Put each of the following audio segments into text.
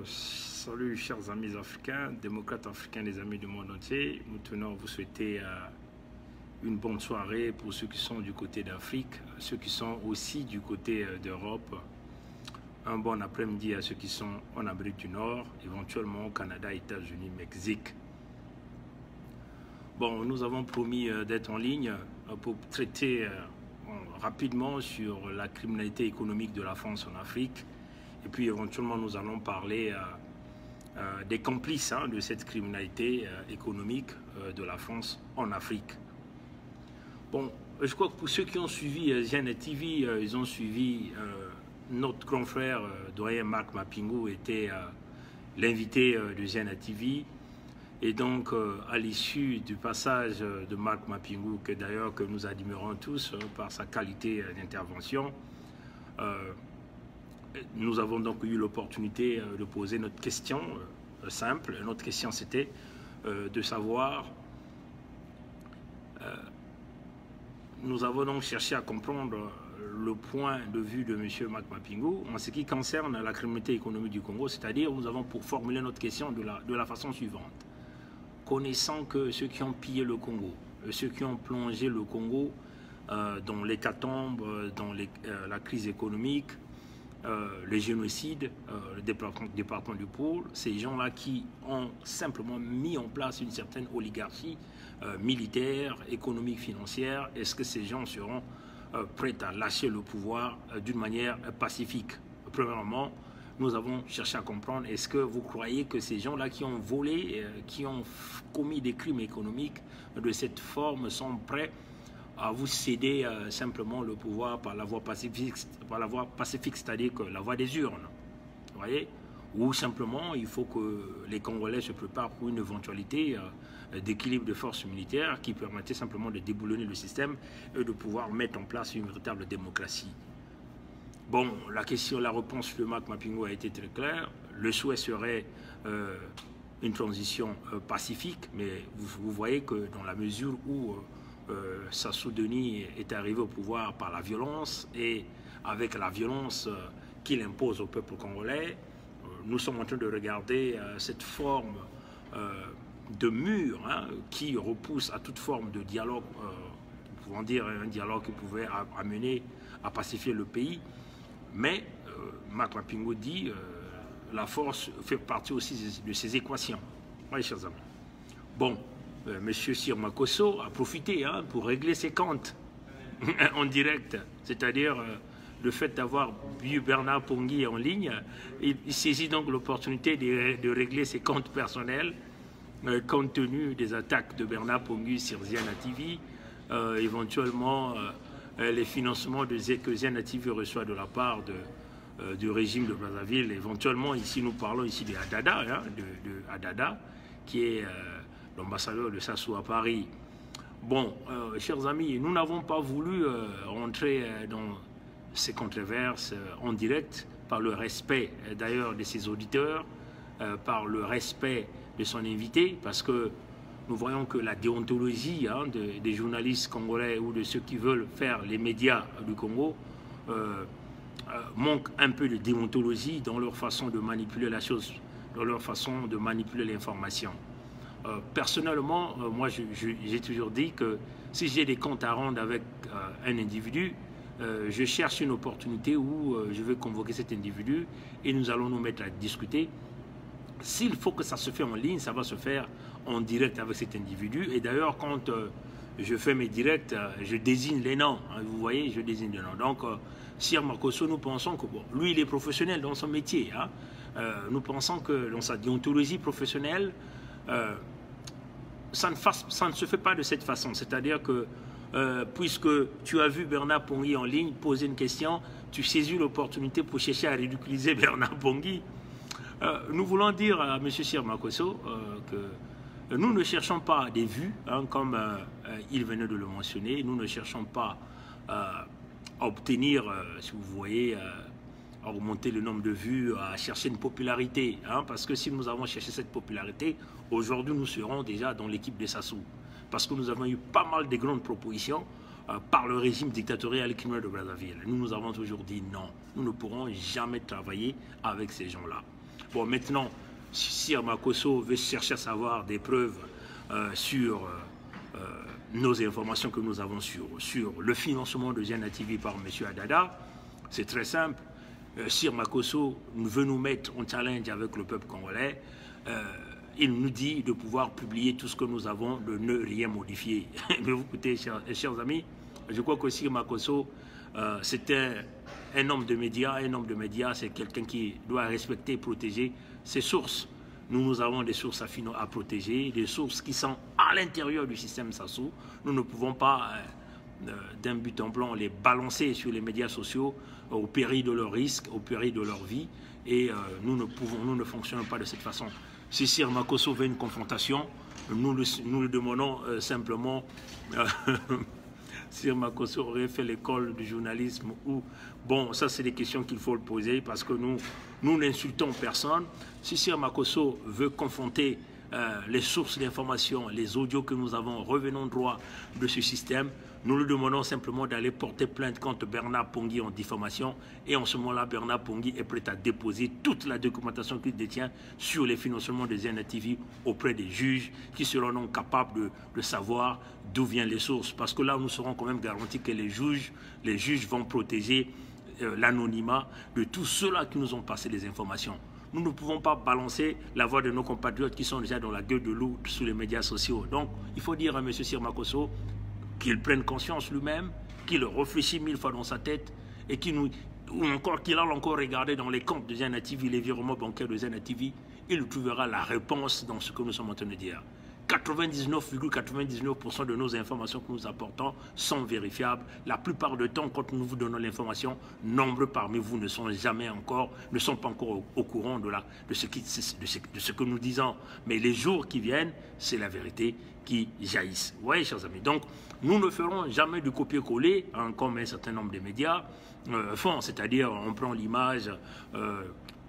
Salut chers amis africains, démocrates africains, les amis du monde entier. Nous tenons à vous souhaiter une bonne soirée pour ceux qui sont du côté d'Afrique, ceux qui sont aussi du côté d'Europe. Un bon après-midi à ceux qui sont en Amérique du Nord, éventuellement au Canada, États-Unis, Mexique. Bon, nous avons promis d'être en ligne pour traiter rapidement sur la criminalité économique de la France en Afrique. Et puis éventuellement, nous allons parler des complices de cette criminalité économique de la France en Afrique. Bon, je crois que pour ceux qui ont suivi Ziana TV, ils ont suivi notre grand frère, doyen Marc Mapingu, était l'invité de Ziana TV. Et donc, à l'issue du passage de Marc Mapingu, que d'ailleurs que nous admirons tous par sa qualité d'intervention, nous avons donc eu l'opportunité de poser notre question simple. Notre question, c'était de savoir... nous avons donc cherché à comprendre le point de vue de M. Marc Mapingu en ce qui concerne la criminalité économique du Congo, c'est-à-dire nous avons pour formuler notre question de la façon suivante. Connaissant que ceux qui ont pillé le Congo, ceux qui ont plongé le Congo dans l'hécatombe, dans la crise économique, le génocide, le département du pôle, ces gens-là qui ont simplement mis en place une certaine oligarchie militaire, économique, financière, est-ce que ces gens seront prêts à lâcher le pouvoir d'une manière pacifique? Premièrement, nous avons cherché à comprendre, est-ce que vous croyez que ces gens-là qui ont volé, qui ont commis des crimes économiques de cette forme sont prêts à vous céder simplement le pouvoir par la voie pacifique, c'est-à-dire que la voie des urnes, vous voyez? Ou simplement, il faut que les Congolais se préparent pour une éventualité d'équilibre de forces militaires qui permettait simplement de déboulonner le système et de pouvoir mettre en place une véritable démocratie. Bon, la réponse de Marc Mapingu a été très claire. Le souhait serait une transition pacifique, mais vous voyez que dans la mesure où Sassou Denis est arrivé au pouvoir par la violence et avec la violence qu'il impose au peuple congolais, nous sommes en train de regarder cette forme de mur qui repousse à toute forme de dialogue, pouvons dire un dialogue qui pouvait amener à pacifier le pays. Mais Marc Mapingu dit la force fait partie aussi de ces équations. Oui, chers amis. Bon, M. Sir Makosso a profité pour régler ses comptes en direct, c'est-à-dire le fait d'avoir vu Bernard Pongui en ligne, il saisit donc l'opportunité de régler ses comptes personnels compte tenu des attaques de Bernard Pongui sur Ziana TV, éventuellement les financements que Ziana TV reçoit de la part du régime de Brazzaville. Éventuellement, ici, nous parlons ici de Adada, de Adada, qui est l'ambassadeur de Sassou à Paris. Bon, chers amis, nous n'avons pas voulu rentrer dans ces controverses en direct par le respect d'ailleurs de ses auditeurs, par le respect de son invité, parce que nous voyons que la déontologie des journalistes congolais ou de ceux qui veulent faire les médias du Congo manque un peu de déontologie dans leur façon de manipuler la chose, dans leur façon de manipuler l'information. Personnellement, moi j'ai toujours dit que si j'ai des comptes à rendre avec un individu, je cherche une opportunité où je vais convoquer cet individu et nous allons nous mettre à discuter. S'il faut que ça se fait en ligne, ça va se faire en direct avec cet individu. Et d'ailleurs, quand je fais mes directs, je désigne les noms. Vous voyez, je désigne les noms. Donc, Sir Makosso, nous pensons que, bon, lui, il est professionnel dans son métier. Nous pensons que dans sa déontologie professionnelle, ça ne se fait pas de cette façon. C'est-à-dire que, puisque tu as vu Bernard Pongui en ligne poser une question, tu saisis l'opportunité pour chercher à ridiculiser Bernard Pongui. Nous voulons dire à M. Sir Makosso que nous ne cherchons pas des vues, comme il venait de le mentionner. Nous ne cherchons pas à obtenir, si vous voyez, à augmenter le nombre de vues, à chercher une popularité. Parce que si nous avons cherché cette popularité, aujourd'hui nous serons déjà dans l'équipe de Sassou. Parce que nous avons eu pas mal de grandes propositions par le régime dictatorial criminel de Brazzaville. Nous avons toujours dit non. Nous ne pourrons jamais travailler avec ces gens-là. Bon, maintenant, si Makosso veut chercher à savoir des preuves sur nos informations que nous avons sur le financement de Zen TV par M. Adada, c'est très simple. Sir Makosso veut nous mettre en challenge avec le peuple congolais. Il nous dit de pouvoir publier tout ce que nous avons, de ne rien modifier. Mais vous écoutez, chers amis, je crois que Sir Makosso, c'est un homme de médias. Un homme de médias, c'est quelqu'un qui doit respecter et protéger ses sources. Nous avons des sources à protéger, des sources qui sont à l'intérieur du système Sassou. Nous ne pouvons pas, d'un but en blanc, les balancer sur les médias sociaux au péril de leur risque, au péril de leur vie. Et nous ne fonctionnons pas de cette façon. Si Sir Makosso veut une confrontation, nous le demandons simplement. Sir Makosso aurait fait l'école du journalisme ou... Bon, ça c'est des questions qu'il faut le poser parce que nous n'insultons personne. Si Sir Makosso veut confronter les sources d'information, les audios que nous avons revenant droit de ce système, nous lui demandons simplement d'aller porter plainte contre Bernard Pongui en diffamation. Et en ce moment-là, Bernard Pongui est prêt à déposer toute la documentation qu'il détient sur les financements des Zen TV auprès des juges qui seront donc capables de savoir d'où viennent les sources. Parce que là, nous serons quand même garantis que les juges vont protéger l'anonymat de tous ceux-là qui nous ont passé des informations. Nous ne pouvons pas balancer la voix de nos compatriotes qui sont déjà dans la gueule de loup sur les médias sociaux. Donc, il faut dire à M. Sir Makosso qu'il prenne conscience lui-même, qu'il réfléchit 1000 fois dans sa tête et qu'il aille encore regarder dans les comptes de Zen TV, les virements bancaires de Zen TV, il trouvera la réponse dans ce que nous sommes en train de dire. 99,99% de nos informations que nous apportons sont vérifiables. La plupart du temps, quand nous vous donnons l'information, nombreux parmi vous ne sont pas encore au courant de ce que nous disons. Mais les jours qui viennent, c'est la vérité qui jaillissent. Vous voyez, chers amis. Donc, nous ne ferons jamais du copier-coller, comme un certain nombre de médias font. C'est-à-dire, on prend l'image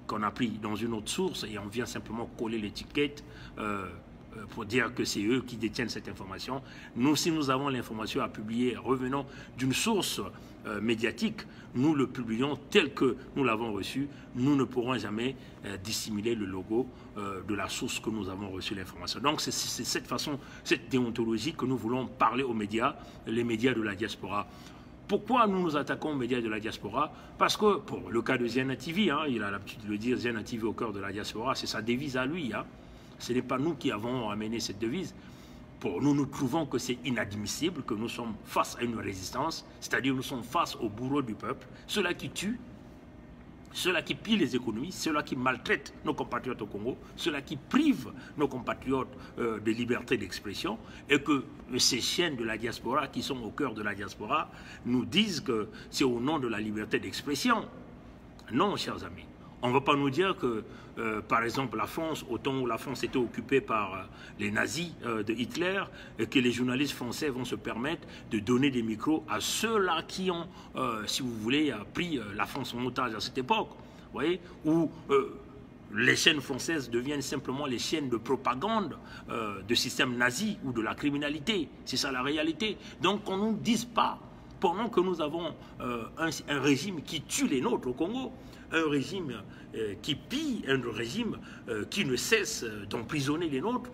qu'on a pris dans une autre source et on vient simplement coller l'étiquette pour dire que c'est eux qui détiennent cette information. Nous, si nous avons l'information à publier revenant d'une source médiatique, nous le publions tel que nous l'avons reçu. Nous ne pourrons jamais dissimuler le logo de la source que nous avons reçu l'information. Donc c'est cette façon, cette déontologie que nous voulons parler aux médias, les médias de la diaspora. Pourquoi nous nous attaquons aux médias de la diaspora? Parce que, pour le cas de Zen TV, il a l'habitude de le dire, Zen TV au cœur de la diaspora, c'est sa devise à lui. Ce n'est pas nous qui avons amené cette devise. Pour nous, nous trouvons que c'est inadmissible, que nous sommes face à une résistance, c'est-à-dire nous sommes face au bourreau du peuple, ceux-là qui tuent, ceux-là qui pillent les économies, ceux-là qui maltraitent nos compatriotes au Congo, ceux-là qui privent nos compatriotes de liberté d'expression, et que ces chaînes de la diaspora, qui sont au cœur de la diaspora, nous disent que c'est au nom de la liberté d'expression. Non, chers amis. On ne va pas nous dire que, par exemple, la France, au temps où la France était occupée par les nazis de Hitler, et que les journalistes français vont se permettre de donner des micros à ceux-là qui ont, si vous voulez, pris la France en otage à cette époque. Vous voyez, où les chaînes françaises deviennent simplement les chaînes de propagande de système nazi ou de la criminalité. C'est ça la réalité. Donc, qu'on ne nous dise pas, pendant que nous avons un régime qui tue les nôtres au Congo, un régime qui pille, un régime qui ne cesse d'emprisonner les nôtres,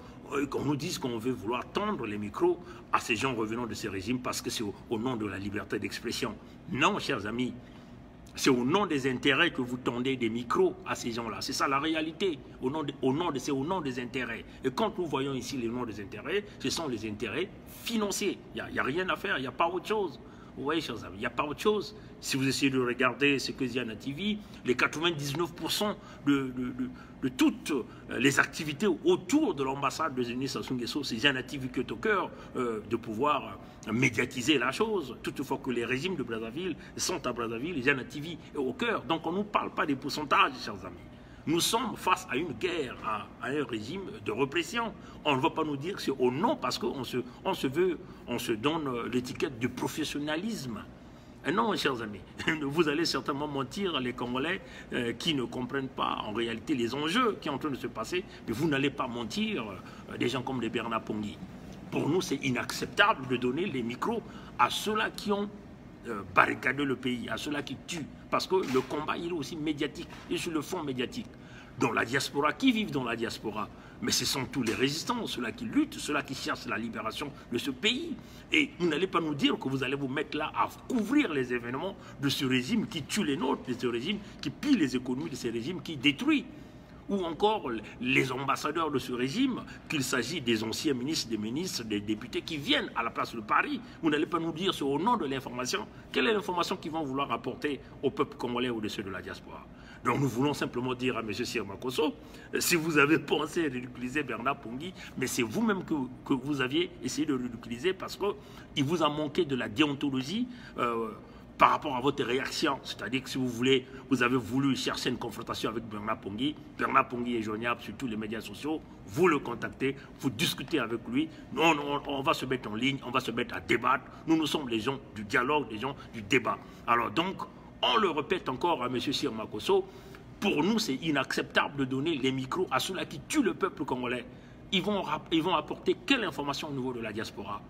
qu'on nous dise qu'on veut vouloir tendre les micros à ces gens revenant de ces régimes parce que c'est au nom de la liberté d'expression. Non, chers amis, c'est au nom des intérêts que vous tendez des micros à ces gens-là. C'est ça la réalité, c'est au nom des intérêts. Et quand nous voyons ici les noms des intérêts, ce sont les intérêts financiers. Il n'y a rien à faire, il n'y a pas autre chose. Vous voyez, chers amis, il n'y a pas autre chose. Si vous essayez de regarder ce que Zen TV, les 99% de toutes les activités autour de l'ambassade des Unis Sassou Nguesso, c'est Zen TV qui est au cœur de pouvoir médiatiser la chose. Toutefois que les régimes de Brazzaville sont à Brazzaville, Zen TV est au cœur. Donc on ne nous parle pas des pourcentages, chers amis. Nous sommes face à une guerre, à un régime de répression. On ne va pas nous dire que c'est au nom parce qu'on se donne l'étiquette de professionnalisme. Et non, chers amis, vous allez certainement mentir les Congolais qui ne comprennent pas en réalité les enjeux qui sont en train de se passer, mais vous n'allez pas mentir des gens comme les Bernard Pongui. Pour nous, c'est inacceptable de donner les micros à ceux-là qui ont barricadé le pays, à ceux-là qui tuent. Parce que le combat, il est aussi médiatique, et sur le fond médiatique. dans la diaspora. Qui vivent dans la diaspora? Mais ce sont tous les résistants, ceux-là qui luttent, ceux-là qui cherchent la libération de ce pays. Et vous n'allez pas nous dire que vous allez vous mettre là à couvrir les événements de ce régime qui tue les nôtres, de ce régime qui pille les économies, de ce régime qui détruit. Ou encore les ambassadeurs de ce régime, qu'il s'agit des anciens ministres, des ministres, des députés qui viennent à la place de Paris. Vous n'allez pas nous dire au nom de l'information, quelle est l'information qu'ils vont vouloir apporter au peuple congolais ou de ceux de la diaspora. Donc nous voulons simplement dire à M. Sir Makosso, si vous avez pensé ridiculiser Bernard Pongui, mais c'est vous-même que vous aviez essayé de ridiculiser parce qu'il vous a manqué de la déontologie par rapport à votre réaction. C'est-à-dire que si vous avez voulu chercher une confrontation avec Bernard Pongui est joignable sur tous les médias sociaux, vous le contactez, vous discutez avec lui, on va se mettre en ligne, on va se mettre à débattre. Nous sommes les gens du dialogue, les gens du débat. Alors donc, on le répète encore à M. Sir Makosso, pour nous c'est inacceptable de donner les micros à ceux-là qui tuent le peuple congolais. Ils vont apporter quelle information au niveau de la diaspora?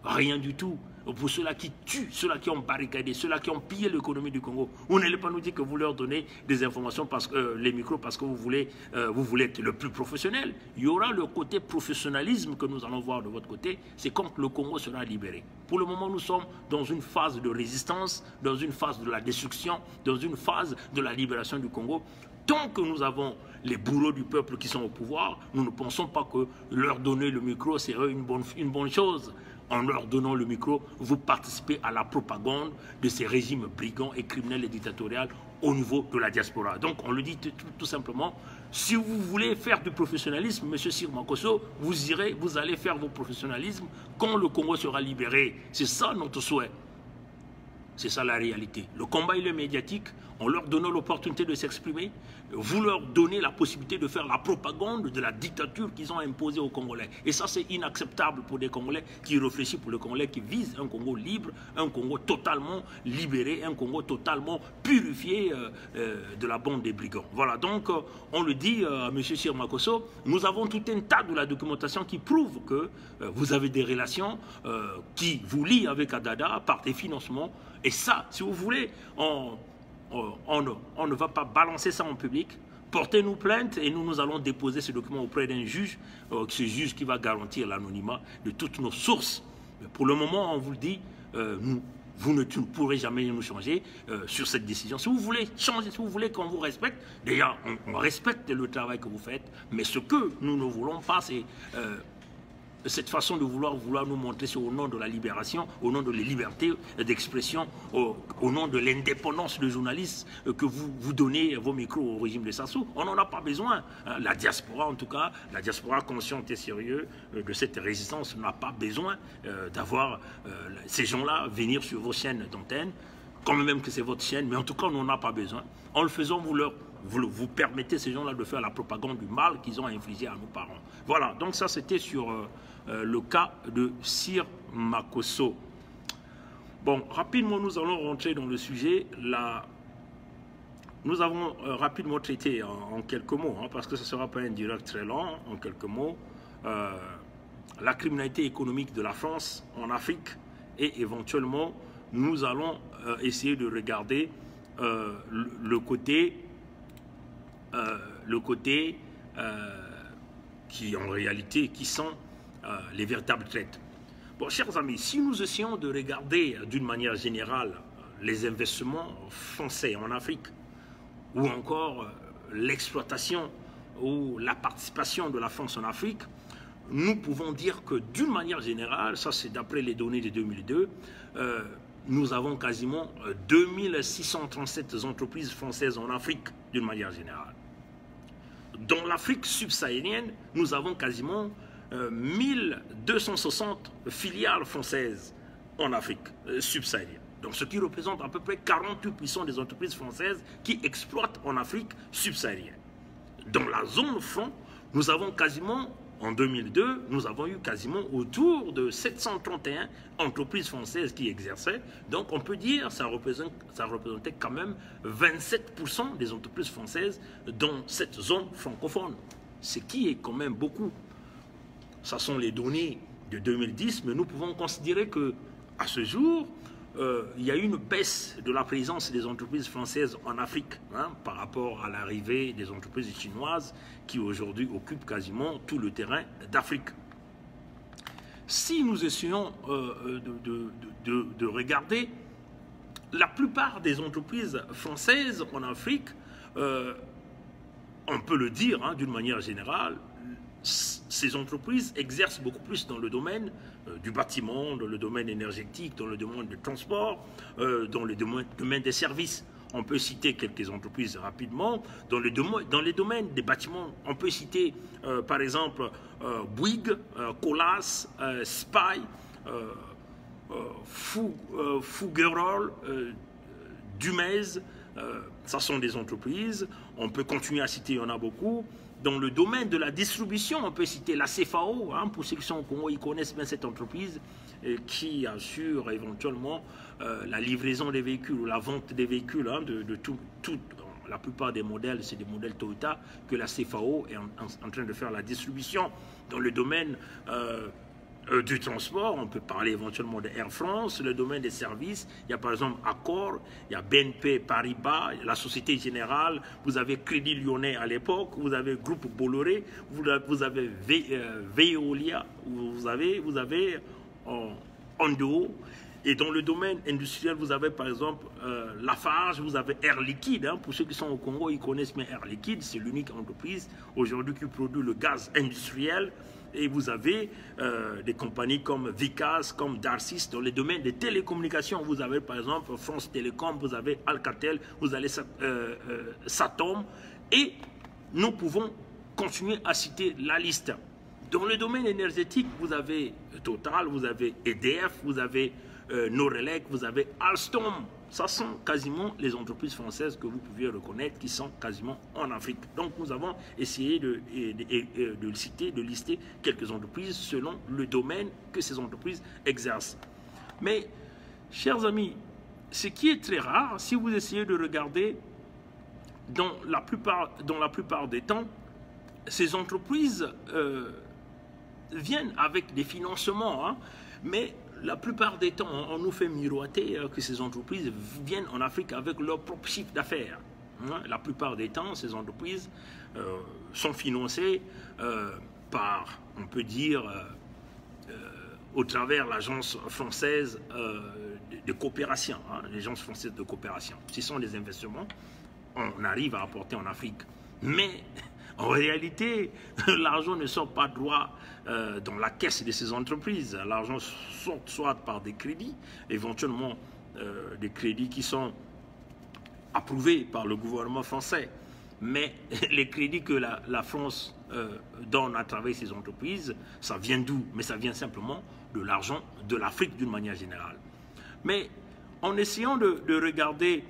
Rien du tout. Pour ceux-là qui tuent, ceux-là qui ont barricadé, ceux-là qui ont pillé l'économie du Congo, vous n'allez pas nous dire que vous leur donnez des informations, les micros, parce que vous voulez être le plus professionnel. Il y aura le côté professionnalisme que nous allons voir de votre côté, c'est quand le Congo sera libéré. Pour le moment, nous sommes dans une phase de résistance, dans une phase de la destruction, dans une phase de la libération du Congo. Tant que nous avons les bourreaux du peuple qui sont au pouvoir, nous ne pensons pas que leur donner le micro serait une bonne chose. En leur donnant le micro, vous participez à la propagande de ces régimes brigands et criminels et dictatoriaux au niveau de la diaspora. Donc on le dit tout simplement, si vous voulez faire du professionnalisme, M. Sir Makosso, vous allez faire vos professionnalismes quand le Congo sera libéré. C'est ça notre souhait. C'est ça la réalité. Le combat il est médiatique, on leur donne l'opportunité de s'exprimer, vous leur donnez la possibilité de faire la propagande de la dictature qu'ils ont imposée aux Congolais. Et ça c'est inacceptable pour des Congolais qui réfléchissent, pour les Congolais qui visent un Congo libre, un Congo totalement libéré, un Congo totalement purifié de la bande des brigands. Voilà, donc on le dit à M. Sir Makosso, nous avons tout un tas de la documentation qui prouve que vous avez des relations qui vous lient avec Adada par des financements. Et ça, si vous voulez, on ne va pas balancer ça en public. Portez-nous plainte et nous allons déposer ce document auprès d'un juge, ce juge qui va garantir l'anonymat de toutes nos sources. Mais pour le moment, on vous le dit, vous ne pourrez jamais nous changer sur cette décision. Si vous voulez changer, si vous voulez qu'on vous respecte, déjà, on respecte le travail que vous faites, mais ce que nous ne voulons pas, c'est cette façon de vouloir nous montrer, c'est au nom de la libération, au nom de la liberté d'expression, au nom de l'indépendance de journalistes que vous donnez vos micros au régime de Sassou. On n'en a pas besoin. La diaspora, en tout cas, la diaspora consciente et sérieuse de cette résistance n'a pas besoin d'avoir ces gens-là venir sur vos chaînes d'antenne, quand même que c'est votre chaîne, mais en tout cas, on n'en a pas besoin. En le faisant, vous permettez ces gens-là de faire la propagande du mal qu'ils ont infligé à nos parents. Voilà, donc ça c'était sur le cas de Sir Makosso. Bon, rapidement, nous allons rentrer dans le sujet. Nous avons rapidement traité en quelques mots, parce que ce ne sera pas un direct très long, en quelques mots, la criminalité économique de la France en Afrique et éventuellement, nous allons essayer de regarder le côté qui en réalité, qui sont les véritables traites. Bon, chers amis, si nous essayons de regarder d'une manière générale les investissements français en Afrique, ou encore l'exploitation ou la participation de la France en Afrique, nous pouvons dire que d'une manière générale, ça c'est d'après les données de 2002, nous avons quasiment 2637 entreprises françaises en Afrique d'une manière générale. Dans l'Afrique subsaharienne, nous avons quasiment 1260 filiales françaises en Afrique subsaharienne. Donc ce qui représente à peu près 48% des entreprises françaises qui exploitent en Afrique subsaharienne. Dans la zone franc, nous avons quasiment, en 2002, nous avons eu quasiment autour de 731 entreprises françaises qui exerçaient. Donc on peut dire que ça représentait quand même 27% des entreprises françaises dans cette zone francophone. Ce qui est quand même beaucoup. Ce sont les données de 2010, mais nous pouvons considérer que à ce jour, il y a eu une baisse de la présence des entreprises françaises en Afrique par rapport à l'arrivée des entreprises chinoises qui aujourd'hui occupent quasiment tout le terrain d'Afrique. Si nous essayons de regarder, la plupart des entreprises françaises en Afrique, on peut le dire d'une manière générale, ces entreprises exercent beaucoup plus dans le domaine du bâtiment, dans le domaine énergétique, dans le domaine du transport, dans le domaine des services. On peut citer quelques entreprises rapidement. Dans les domaines des bâtiments, on peut citer par exemple Bouygues, Colas, Spy, Fougerolles, Dumez. Ça sont des entreprises. On peut continuer à citer, il y en a beaucoup. Dans le domaine de la distribution, on peut citer la CFAO, pour ceux qui sont au Congo, ils connaissent bien cette entreprise qui assure éventuellement la livraison des véhicules ou la vente des véhicules la plupart des modèles, c'est des modèles Toyota que la CFAO est en train de faire la distribution. Dans le domaine du transport, on peut parler éventuellement de Air France. Le domaine des services, il y a par exemple Accor, il y a BNP Paribas, la Société Générale, vous avez Crédit Lyonnais à l'époque, vous avez Groupe Bolloré, vous avez Veolia, vous avez Ondo. Et dans le domaine industriel, vous avez par exemple Lafarge, vous avez Air Liquide. Pour ceux qui sont au Congo, ils connaissent bien Air Liquide, c'est l'unique entreprise aujourd'hui qui produit le gaz industriel. Et vous avez des compagnies comme Vicas, comme Darcis. Dans les domaines des télécommunications, vous avez par exemple France Télécom, vous avez Alcatel, vous avez Satom. Et nous pouvons continuer à citer la liste. Dans le domaine énergétique, vous avez Total, vous avez EDF, vous avez Norelec, vous avez Alstom. Ça sont quasiment les entreprises françaises que vous pouvez reconnaître qui sont quasiment en Afrique. Donc nous avons essayé de lister quelques entreprises selon le domaine que ces entreprises exercent. Mais, chers amis, ce qui est très rare, si vous essayez de regarder dans la plupart des temps, ces entreprises viennent avec des financements, mais la plupart des temps, on nous fait miroiter que ces entreprises viennent en Afrique avec leur propre chiffre d'affaires. La plupart des temps, ces entreprises sont financées par, on peut dire, au travers l'agence française de coopération, l'agence française de coopération. Ce sont des investissements qu'on arrive à apporter en Afrique. Mais en réalité, l'argent ne sort pas droit dans la caisse de ces entreprises. L'argent sort soit par des crédits, éventuellement des crédits qui sont approuvés par le gouvernement français. Mais les crédits que la France donne à travers ces entreprises, ça vient d'où? Mais ça vient simplement de l'argent de l'Afrique d'une manière générale. Mais en essayant de regarder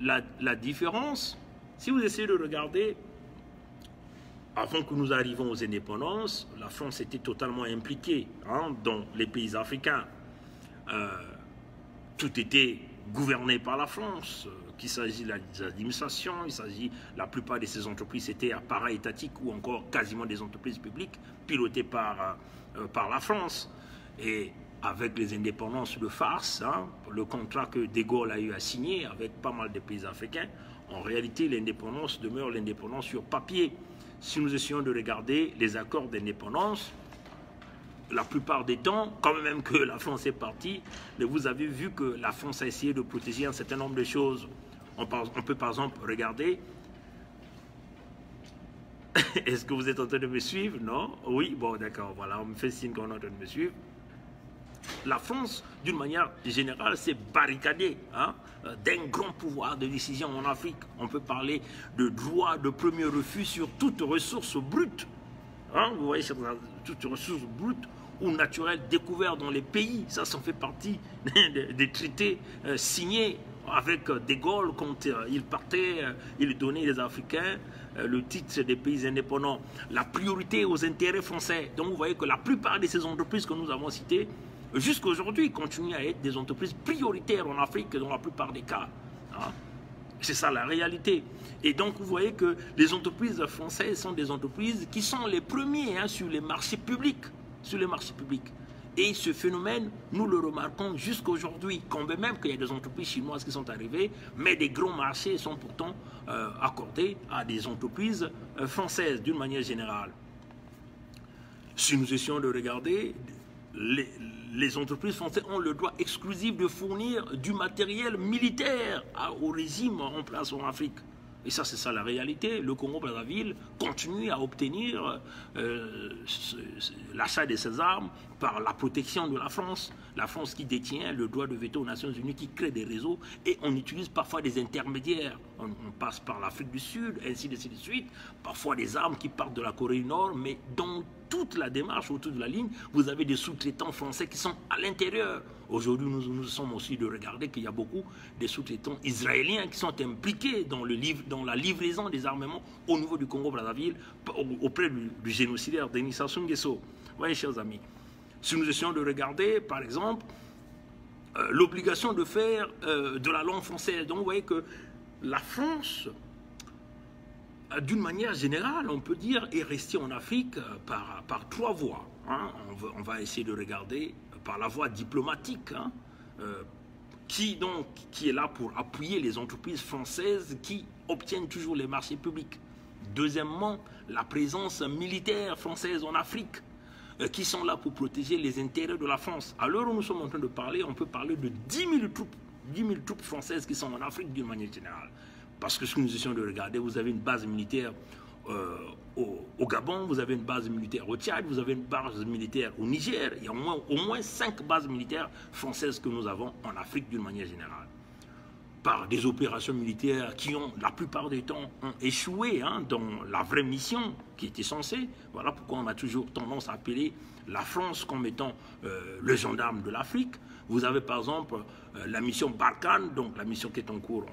la différence, si vous essayez de regarder, avant que nous arrivions aux indépendances, la France était totalement impliquée dans les pays africains. Tout était gouverné par la France, qu'il s'agit de l'administration, la plupart de ces entreprises étaient à para-étatique ou encore quasiment des entreprises publiques pilotées par la France. Et avec les indépendances de farce, le contrat que De Gaulle a eu à signer avec pas mal de pays africains, en réalité, l'indépendance demeure l'indépendance sur papier. Si nous essayons de regarder les accords d'indépendance, la plupart des temps, quand même que la France est partie, vous avez vu que la France a essayé de protéger un certain nombre de choses. On peut par exemple regarder... Est-ce que vous êtes en train de me suivre? Non? Oui? Bon, d'accord, voilà, on me fait signe qu'on est en train de me suivre. La France, d'une manière générale, s'est barricadée d'un grand pouvoir de décision en Afrique. On peut parler de droit de premier refus sur toute ressource brute. Vous voyez, toute ressource brute ou naturelle découverte dans les pays. Ça fait partie des traités signés avec De Gaulle quand il partait, il donnait aux Africains le titre des pays indépendants. La priorité aux intérêts français. Donc vous voyez que la plupart de ces entreprises que nous avons citées, jusqu'à aujourd'hui, continuent à être des entreprises prioritaires en Afrique dans la plupart des cas. C'est ça la réalité. Et donc vous voyez que les entreprises françaises sont des entreprises qui sont les premiers sur les marchés publics. Et ce phénomène, nous le remarquons jusqu'aujourd'hui, quand même qu'il y a des entreprises chinoises qui sont arrivées, mais des grands marchés sont pourtant accordés à des entreprises françaises d'une manière générale. Si nous essayons de regarder, les entreprises françaises ont le droit exclusif de fournir du matériel militaire au régime en place en Afrique. Et ça, c'est ça la réalité. Le Congo-Brazzaville continue à obtenir l'achat de ses armes par la protection de la France. La France qui détient le droit de veto aux Nations Unies, qui crée des réseaux, et on utilise parfois des intermédiaires. On passe par l'Afrique du Sud, ainsi de suite. Parfois des armes qui partent de la Corée du Nord, mais dans toute la démarche, autour de la ligne, vous avez des sous-traitants français qui sont à l'intérieur. Aujourd'hui, nous sommes aussi de regarder qu'il y a beaucoup de sous-traitants israéliens qui sont impliqués dans la livraison des armements au niveau du Congo-Brazzaville auprès du génocidaire Denis Sassou Nguesso. Vous voyez, chers amis, si nous essayons de regarder, par exemple, l'obligation de faire de la langue française, donc vous voyez que la France, d'une manière générale, on peut dire, est restée en Afrique par trois voies. Hein. On va essayer de regarder par la voie diplomatique, hein, qui est là pour appuyer les entreprises françaises qui obtiennent toujours les marchés publics. Deuxièmement, la présence militaire française en Afrique, qui sont là pour protéger les intérêts de la France. À l'heure où nous sommes en train de parler, on peut parler de 10 000 troupes françaises qui sont en Afrique d'une manière générale. Parce que si nous essayons de regarder, vous avez une base militaire au Gabon, vous avez une base militaire au Tchad, vous avez une base militaire au Niger. Il y a au moins 5 bases militaires françaises que nous avons en Afrique d'une manière générale. Par des opérations militaires qui ont, la plupart du temps, ont échoué dans la vraie mission qui était censée. Voilà pourquoi on a toujours tendance à appeler la France comme étant le gendarme de l'Afrique. Vous avez par exemple la mission Barkhane, donc la mission qui est en cours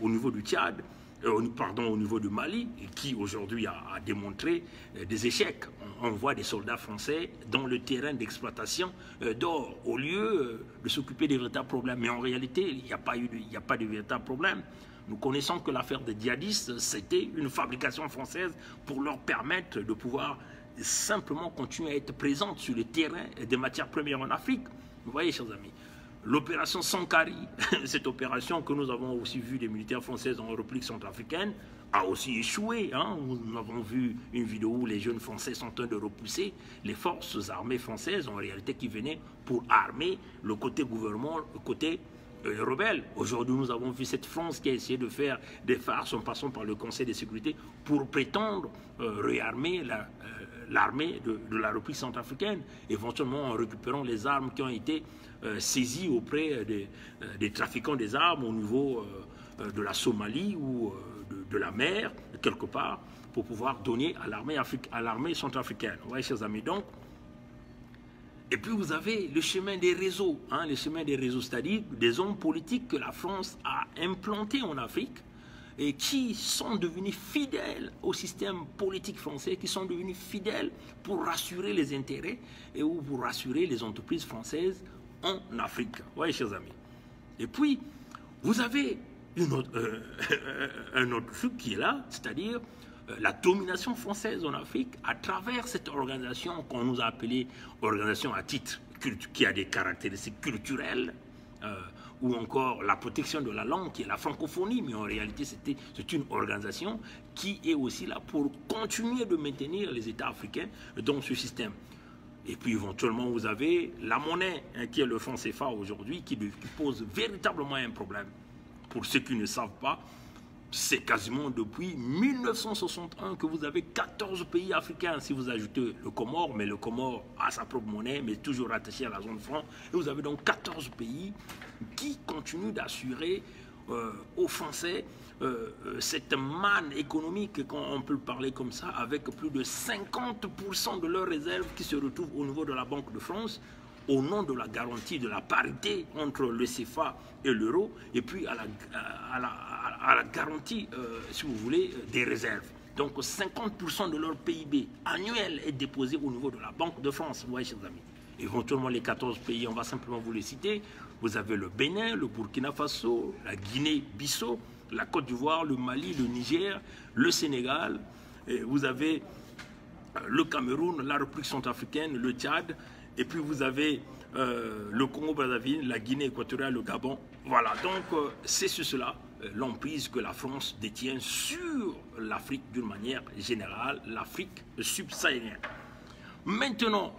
au niveau du Tchad, au niveau du Mali, qui aujourd'hui a démontré des échecs. On voit des soldats français dans le terrain d'exploitation d'or, au lieu de s'occuper des véritables problèmes. Mais en réalité, il n'y a pas de véritable problème. Nous connaissons que l'affaire des djihadistes, c'était une fabrication française pour leur permettre de pouvoir simplement continuer à être présente sur le terrain des matières premières en Afrique. Vous voyez, chers amis, l'opération Sankari, cette opération que nous avons aussi vue des militaires français en République centrafricaine, a aussi échoué. Hein. Nous avons vu une vidéo où les jeunes Français sont en train de repousser les forces armées françaises, en réalité qui venaient pour armer le côté gouvernement, le côté rebelle. Aujourd'hui, nous avons vu cette France qui a essayé de faire des farces en passant par le Conseil de sécurité pour prétendre réarmer l'armée de la République centrafricaine, éventuellement en récupérant les armes qui ont été saisies auprès des trafiquants des armes au niveau de la Somalie ou de la mer, quelque part, pour pouvoir donner à l'armée centrafricaine. Vous voyez, chers amis, donc. Et puis vous avez le chemin des réseaux, hein, le chemin des réseaux, c'est-à-dire des hommes politiques que la France a implantés en Afrique et qui sont devenus fidèles au système politique français, qui sont devenus fidèles pour rassurer les intérêts et ou pour rassurer les entreprises françaises en Afrique. Vous voyez, chers amis. Et puis, vous avez un autre truc qui est là, c'est-à-dire la domination française en Afrique à travers cette organisation qu'on nous a appelée organisation à titre qui a des caractéristiques culturelles, ou encore la protection de la langue qui est la francophonie, mais en réalité c'est une organisation qui est aussi là pour continuer de maintenir les États africains dans ce système. Et puis éventuellement vous avez la monnaie, hein, qui est le franc CFA aujourd'hui, qui pose véritablement un problème. Pour ceux qui ne savent pas, c'est quasiment depuis 1961 que vous avez 14 pays africains, si vous ajoutez le Comore, mais le Comore a sa propre monnaie, mais toujours rattaché à la zone franc. Et vous avez donc 14 pays qui continuent d'assurer aux Français cette manne économique, quand on peut le parler comme ça, avec plus de 50% de leurs réserves qui se retrouvent au niveau de la Banque de France, au nom de la garantie de la parité entre le CFA et l'euro, et puis à la garantie, si vous voulez, des réserves. Donc 50% de leur PIB annuel est déposé au niveau de la Banque de France, vous voyez, chers amis. Éventuellement, les 14 pays, on va simplement vous les citer. Vous avez le Bénin, le Burkina Faso, la Guinée-Bissau, la Côte d'Ivoire, le Mali, le Niger, le Sénégal. Et vous avez le Cameroun, la République centrafricaine, le Tchad, et puis vous avez le Congo-Brazzaville, la Guinée équatoriale, le Gabon. Voilà, donc c'est sur cela l'emprise que la France détient sur l'Afrique d'une manière générale, l'Afrique subsaharienne. Maintenant,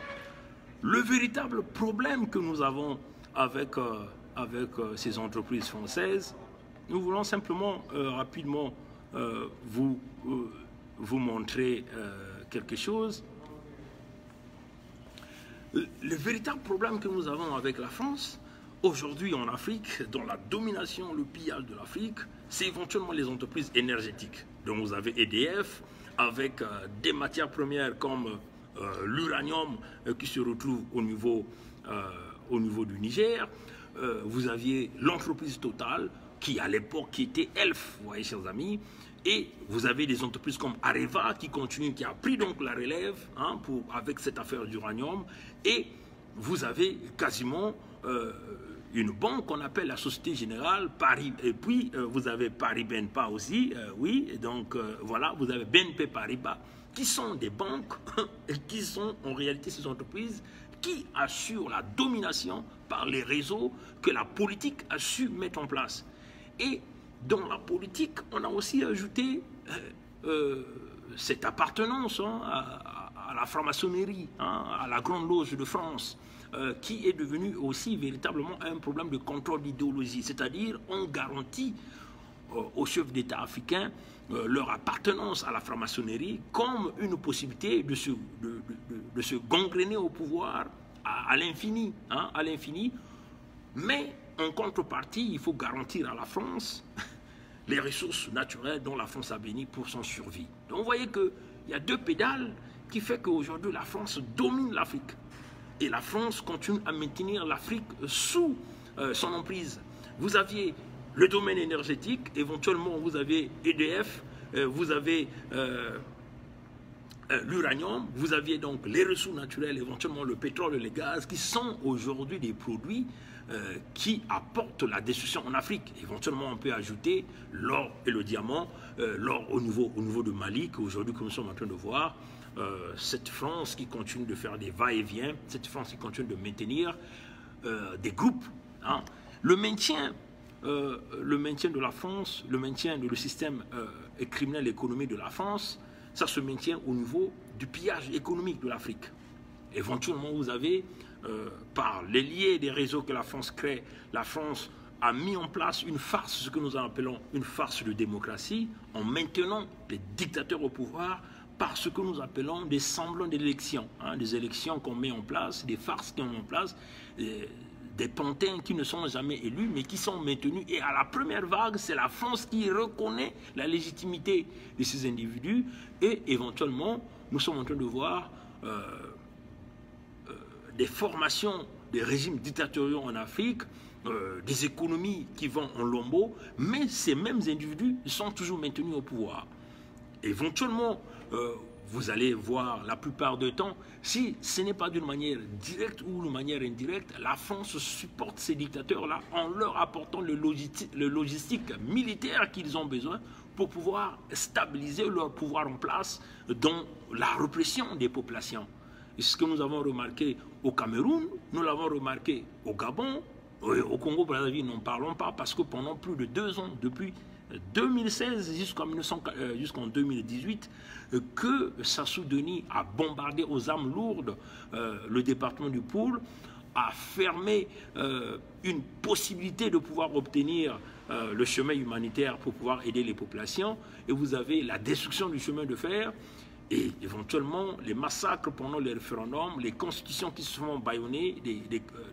le véritable problème que nous avons avec ces entreprises françaises, nous voulons simplement rapidement vous montrer quelque chose. Le véritable problème que nous avons avec la France, aujourd'hui en Afrique, dans la domination, le pillage de l'Afrique, c'est éventuellement les entreprises énergétiques. Donc vous avez EDF, avec des matières premières comme l'uranium qui se retrouve au niveau du Niger. Vous aviez l'entreprise Total, qui à l'époque qui était Elf, vous voyez chers amis, et vous avez des entreprises comme Areva qui continue, qui a pris donc la relève hein, avec cette affaire d'uranium, et vous avez quasiment une banque qu'on appelle la Société Générale, Paris, et puis vous avez Paris BNP aussi, oui, donc voilà, vous avez BNP Paribas, qui sont des banques, et qui sont en réalité ces entreprises qui assurent la domination par les réseaux que la politique a su mettre en place. Et dans la politique, on a aussi ajouté cette appartenance hein, à la franc-maçonnerie, hein, à la Grande Loge de France, qui est devenue aussi véritablement un problème de contrôle d'idéologie. C'est-à-dire, on garantit aux chefs d'État africains leur appartenance à la franc-maçonnerie comme une possibilité de se gangréner au pouvoir à l'infini, hein, à l'infini. Mais en contrepartie, il faut garantir à la France les ressources naturelles dont la France a béni pour son survie. Donc vous voyez qu'il y a deux pédales qui font qu'aujourd'hui la France domine l'Afrique. Et la France continue à maintenir l'Afrique sous son emprise. Vous aviez le domaine énergétique, éventuellement vous avez EDF, vous avez l'uranium, vous aviez donc les ressources naturelles, éventuellement le pétrole et le gaz, qui sont aujourd'hui des produits qui apportent la destruction en Afrique. Éventuellement, on peut ajouter l'or et le diamant, l'or au niveau de Mali, qu'aujourd'hui, comme nous sommes en train de voir, cette France qui continue de faire des va-et-vient, cette France qui continue de maintenir des groupes. Hein. Le maintien de la France, le maintien de le système criminel et économique de la France, ça se maintient au niveau du pillage économique de l'Afrique. Éventuellement, vous avez, par les liens des réseaux que la France crée, la France a mis en place une farce, ce que nous appelons une farce de démocratie, en maintenant les dictateurs au pouvoir par ce que nous appelons des semblants d'élections, hein, des élections qu'on met en place, des farces qu'on met en place, des pantins qui ne sont jamais élus, mais qui sont maintenus. Et à la première vague, c'est la France qui reconnaît la légitimité de ces individus. Et éventuellement, nous sommes en train de voir des formations des régimes dictatoriaux en Afrique, des économies qui vont en lambeaux, mais ces mêmes individus sont toujours maintenus au pouvoir. Éventuellement, vous allez voir la plupart du temps, si ce n'est pas d'une manière directe ou d'une manière indirecte, la France supporte ces dictateurs-là en leur apportant le logistique militaire qu'ils ont besoin pour pouvoir stabiliser leur pouvoir en place dans la répression des populations. Et ce que nous avons remarqué au Cameroun, nous l'avons remarqué au Gabon, au Congo-Brazzaville, n'en parlons pas, parce que pendant plus de 2 ans, depuis 2016 jusqu'en 2018, que Sassou Denis a bombardé aux armes lourdes le département du Poul, a fermé une possibilité de pouvoir obtenir le chemin humanitaire pour pouvoir aider les populations, et vous avez la destruction du chemin de fer, et éventuellement les massacres pendant les référendums, les constitutions qui se font bâillonner,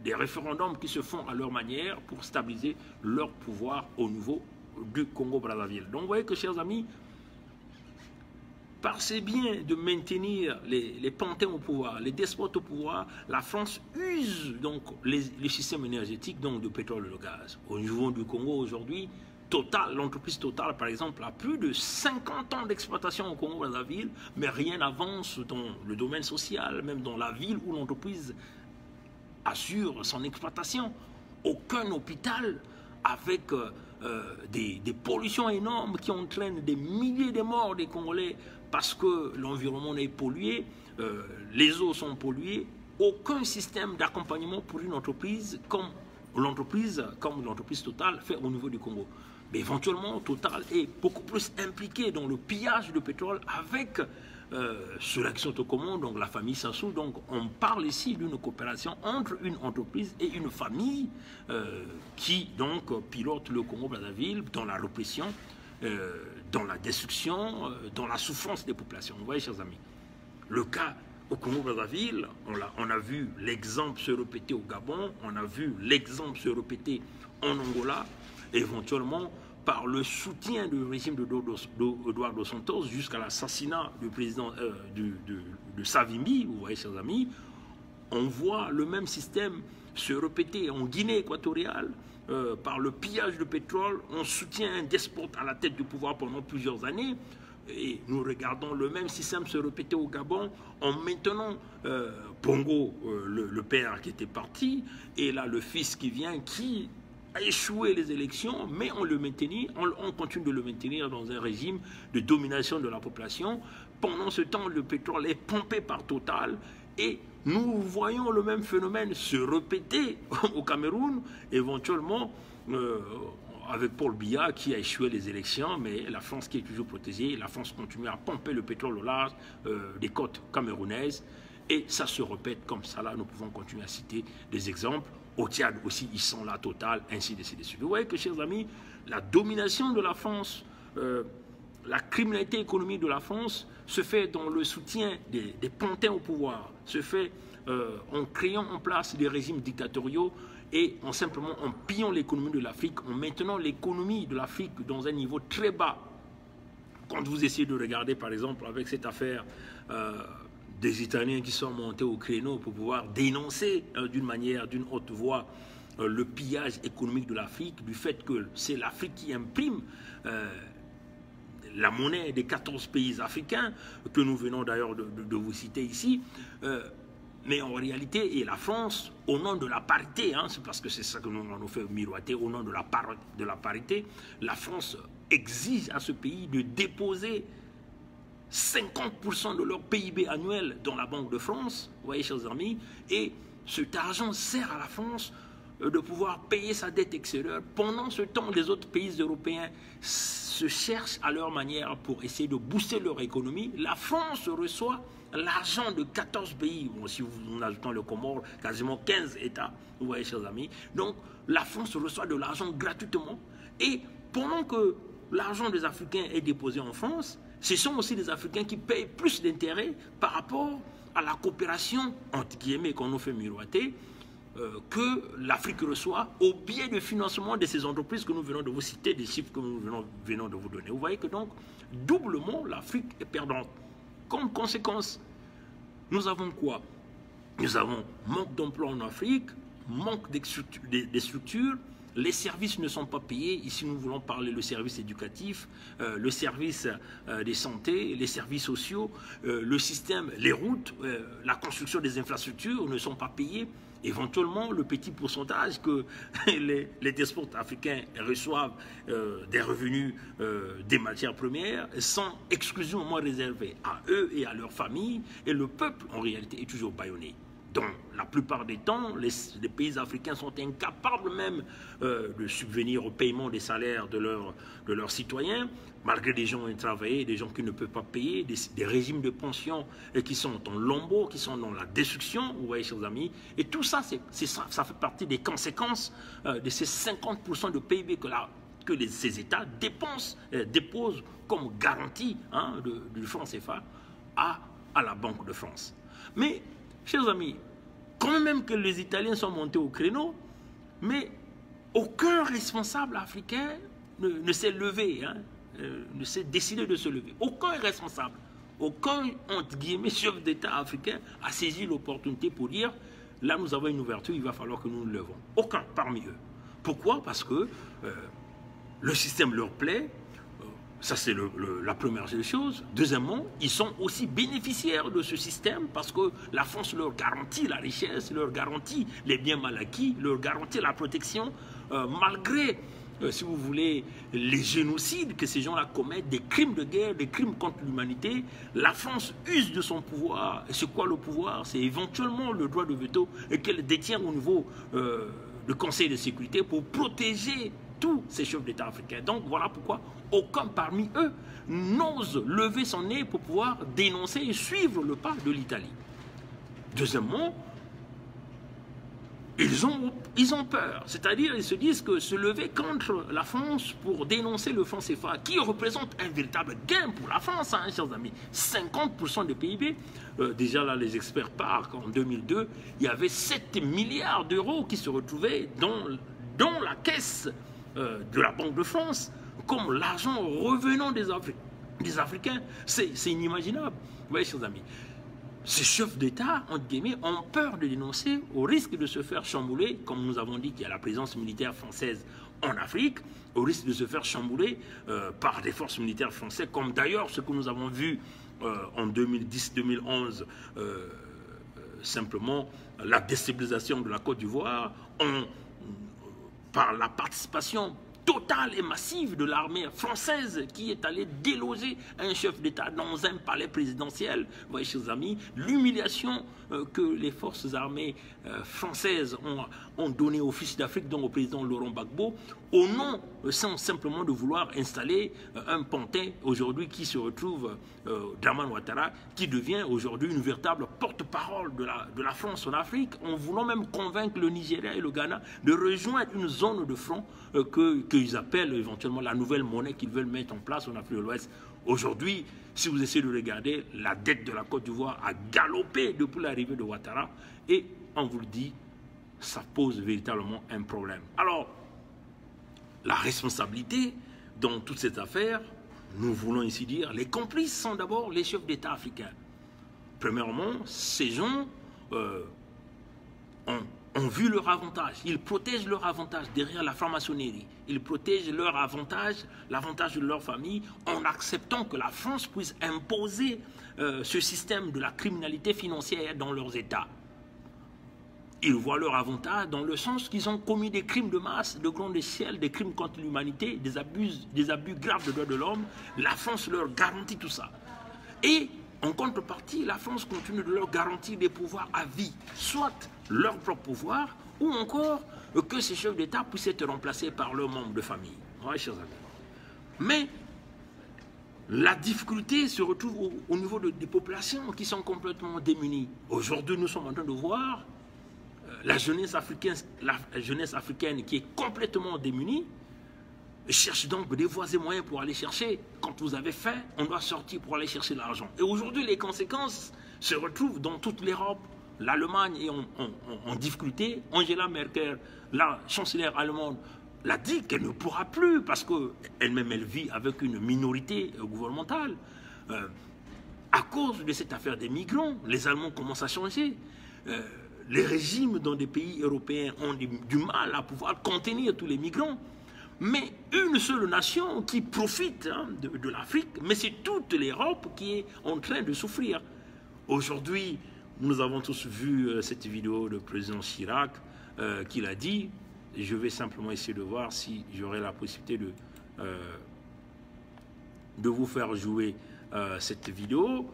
des référendums qui se font à leur manière pour stabiliser leur pouvoir au niveau du Congo-Brazzaville. Donc vous voyez que, chers amis, par ces biens de maintenir les pantins au pouvoir, les despotes au pouvoir, la France use donc les systèmes énergétiques, donc de pétrole et de gaz. Au niveau du Congo aujourd'hui, Total, l'entreprise Total par exemple, a plus de 50 ans d'exploitation au Congo-Brazzaville, mais rien n'avance dans le domaine social, même dans la ville où l'entreprise assure son exploitation. Aucun hôpital avec des pollutions énormes qui entraînent des milliers de morts des Congolais parce que l'environnement est pollué, les eaux sont polluées, aucun système d'accompagnement pour une entreprise comme l'entreprise Total fait au niveau du Congo. Mais éventuellement, Total est beaucoup plus impliqué dans le pillage de pétrole avec ceux-là qui sont au commun, donc la famille Sassou. Donc on parle ici d'une coopération entre une entreprise et une famille qui donc pilote le Congo-Brazzaville dans la répression, dans la destruction, dans la souffrance des populations. Vous voyez, chers amis, le cas au Congo-Brazzaville, on a vu l'exemple se répéter au Gabon, on a vu l'exemple se répéter en Angola, éventuellement par le soutien du régime d'Eduardo dos Santos jusqu'à l'assassinat du président de Savimbi. Vous voyez, chers amis, on voit le même système se répéter en Guinée équatoriale par le pillage de pétrole. On soutient un despote à la tête du pouvoir pendant plusieurs années. Et nous regardons le même système se répéter au Gabon en maintenant Bongo, le père qui était parti, et là le fils qui vient, qui a échoué les élections, mais on continue de le maintenir dans un régime de domination de la population. Pendant ce temps, le pétrole est pompé par Total et nous voyons le même phénomène se répéter au Cameroun, éventuellement avec Paul Biya qui a échoué les élections, mais la France qui est toujours protégée, la France continue à pomper le pétrole au large des côtes camerounaises, et ça se répète comme ça. Là, nous pouvons continuer à citer des exemples. Au Tchad aussi, ils sont là, Total, ainsi de suite. Vous voyez que, chers amis, la domination de la France, la criminalité économique de la France se fait dans le soutien des pantins au pouvoir, se fait en créant en place des régimes dictatoriaux et en pillant l'économie de l'Afrique, en maintenant l'économie de l'Afrique dans un niveau très bas. Quand vous essayez de regarder, par exemple, avec cette affaire des Italiens qui sont montés au créneau pour pouvoir dénoncer d'une haute voix le pillage économique de l'Afrique, du fait que c'est l'Afrique qui imprime la monnaie des 14 pays africains, que nous venons d'ailleurs de vous citer ici, mais en réalité, et la France, au nom de la parité, hein, c'est parce que c'est ça que nous fait miroiter, au nom de la parité, la France exige à ce pays de déposer 50% de leur PIB annuel dans la Banque de France, vous voyez, chers amis, et cet argent sert à la France de pouvoir payer sa dette extérieure. Pendant ce temps, les autres pays européens se cherchent à leur manière pour essayer de booster leur économie. La France reçoit l'argent de 14 pays, bon, si vous ajoutons le Comore, quasiment 15 États, vous voyez, chers amis. Donc, la France reçoit de l'argent gratuitement, et pendant que l'argent des Africains est déposé en France, ce sont aussi des Africains qui payent plus d'intérêts par rapport à la coopération, entre guillemets, qu'on nous fait miroiter, que l'Afrique reçoit au biais de financement de ces entreprises que nous venons de vous citer, des chiffres que nous venons de vous donner. Vous voyez que donc, doublement, l'Afrique est perdante. Comme conséquence, nous avons quoi? Nous avons manque d'emploi en Afrique, manque des structures, les services ne sont pas payés. Ici, nous voulons parler le service éducatif, le service des santé, les services sociaux, le système, les routes, la construction des infrastructures ne sont pas payés. Éventuellement, le petit pourcentage que les despotes africains reçoivent des revenus des matières premières sont exclusivement réservés à eux et à leurs familles, et le peuple, en réalité, est toujours bâillonné. Donc, la plupart des temps, les pays africains sont incapables même de subvenir au paiement des salaires de leurs citoyens, malgré des gens qui travaillent, des gens qui ne peuvent pas payer, des régimes de pension qui sont en lambeaux, qui sont dans la destruction, vous voyez, chers amis. Et tout ça, ça fait partie des conséquences de ces 50% de PIB que ces États déposent comme garantie, hein, du franc CFA à la Banque de France. Mais, chers amis, quand même que les Italiens sont montés au créneau, mais aucun responsable africain ne s'est levé, hein, ne s'est décidé de se lever. Aucun responsable, aucun, entre guillemets, chef d'État africain a saisi l'opportunité pour dire, là nous avons une ouverture, il va falloir que nous nous levons. Aucun parmi eux. Pourquoi? Parce que le système leur plaît. Ça, c'est la première des choses. Deuxièmement, ils sont aussi bénéficiaires de ce système parce que la France leur garantit la richesse, leur garantit les biens mal acquis, leur garantit la protection, malgré si vous voulez, les génocides que ces gens-là commettent, des crimes de guerre, des crimes contre l'humanité, la France use de son pouvoir. Et c'est quoi le pouvoir? C'est éventuellement le droit de veto qu'elle détient au niveau du Conseil de sécurité pour protéger tous ces chefs d'État africains. Donc voilà pourquoi aucun parmi eux n'ose lever son nez pour pouvoir dénoncer et suivre le pas de l'Italie. Deuxièmement, ils ont peur, c'est-à-dire ils se disent que se lever contre la France pour dénoncer le franc CFA, qui représente un véritable gain pour la France, hein, chers amis, 50% du PIB, déjà là les experts parlent qu'en 2002, il y avait 7 milliards d'euros qui se retrouvaient dans la caisse de la Banque de France, comme l'argent revenant des Africains, c'est inimaginable, vous voyez chers amis. Ces chefs d'État, entre guillemets, ont peur de dénoncer au risque de se faire chambouler, comme nous avons dit qu'il y a la présence militaire française en Afrique, au risque de se faire chambouler par des forces militaires françaises, comme d'ailleurs ce que nous avons vu en 2010-2011, simplement la déstabilisation de la Côte d'Ivoire, par la participation totale et massive de l'armée française qui est allée déloger un chef d'État dans un palais présidentiel. Vous voyez, chers amis, l'humiliation que les forces armées françaises ont donnée au fils d'Afrique, donc au président Laurent Gbagbo, au nom simplement de vouloir installer un pantin aujourd'hui qui se retrouve, Dramane Ouattara, qui devient aujourd'hui une véritable porte-parole de la France en Afrique, en voulant même convaincre le Nigeria et le Ghana de rejoindre une zone de front qu'ils appellent éventuellement la nouvelle monnaie qu'ils veulent mettre en place en Afrique de l'Ouest. Aujourd'hui, si vous essayez de regarder, la dette de la Côte d'Ivoire a galopé depuis l'arrivée de Ouattara et on vous le dit, ça pose véritablement un problème. Alors, la responsabilité dans toute cette affaire, nous voulons ici dire, les complices sont d'abord les chefs d'État africains. Premièrement, ces gens ont vu leur avantage. Ils protègent leur avantage derrière la franc-maçonnerie. Ils protègent leur avantage, l'avantage de leur famille, en acceptant que la France puisse imposer ce système de la criminalité financière dans leurs États. Ils voient leur avantage dans le sens qu'ils ont commis des crimes de masse, de grande échelle, des crimes contre l'humanité, des abus graves de droits de l'homme. La France leur garantit tout ça. Et en contrepartie, la France continue de leur garantir des pouvoirs à vie, soit leur propre pouvoir, ou encore que ces chefs d'État puissent être remplacés par leurs membres de famille. Ouais, chers amis. Mais la difficulté se retrouve au niveau des populations qui sont complètement démunies. Aujourd'hui, nous sommes en train de voir la jeunesse africaine qui est complètement démunie, cherche donc des voies et moyens pour aller chercher. Quand vous avez faim, on doit sortir pour aller chercher l'argent. Et aujourd'hui, les conséquences se retrouvent dans toute l'Europe. L'Allemagne est en difficulté. Angela Merkel, la chancelière allemande, l'a dit qu'elle ne pourra plus parce qu'elle-même, elle vit avec une minorité gouvernementale. À cause de cette affaire des migrants, les Allemands commencent à changer. Les régimes dans des pays européens ont du mal à pouvoir contenir tous les migrants. Mais une seule nation qui profite de l'Afrique, mais c'est toute l'Europe qui est en train de souffrir. Aujourd'hui, nous avons tous vu cette vidéo du président Chirac qui l'a dit. Je vais simplement essayer de voir si j'aurai la possibilité de vous faire jouer cette vidéo.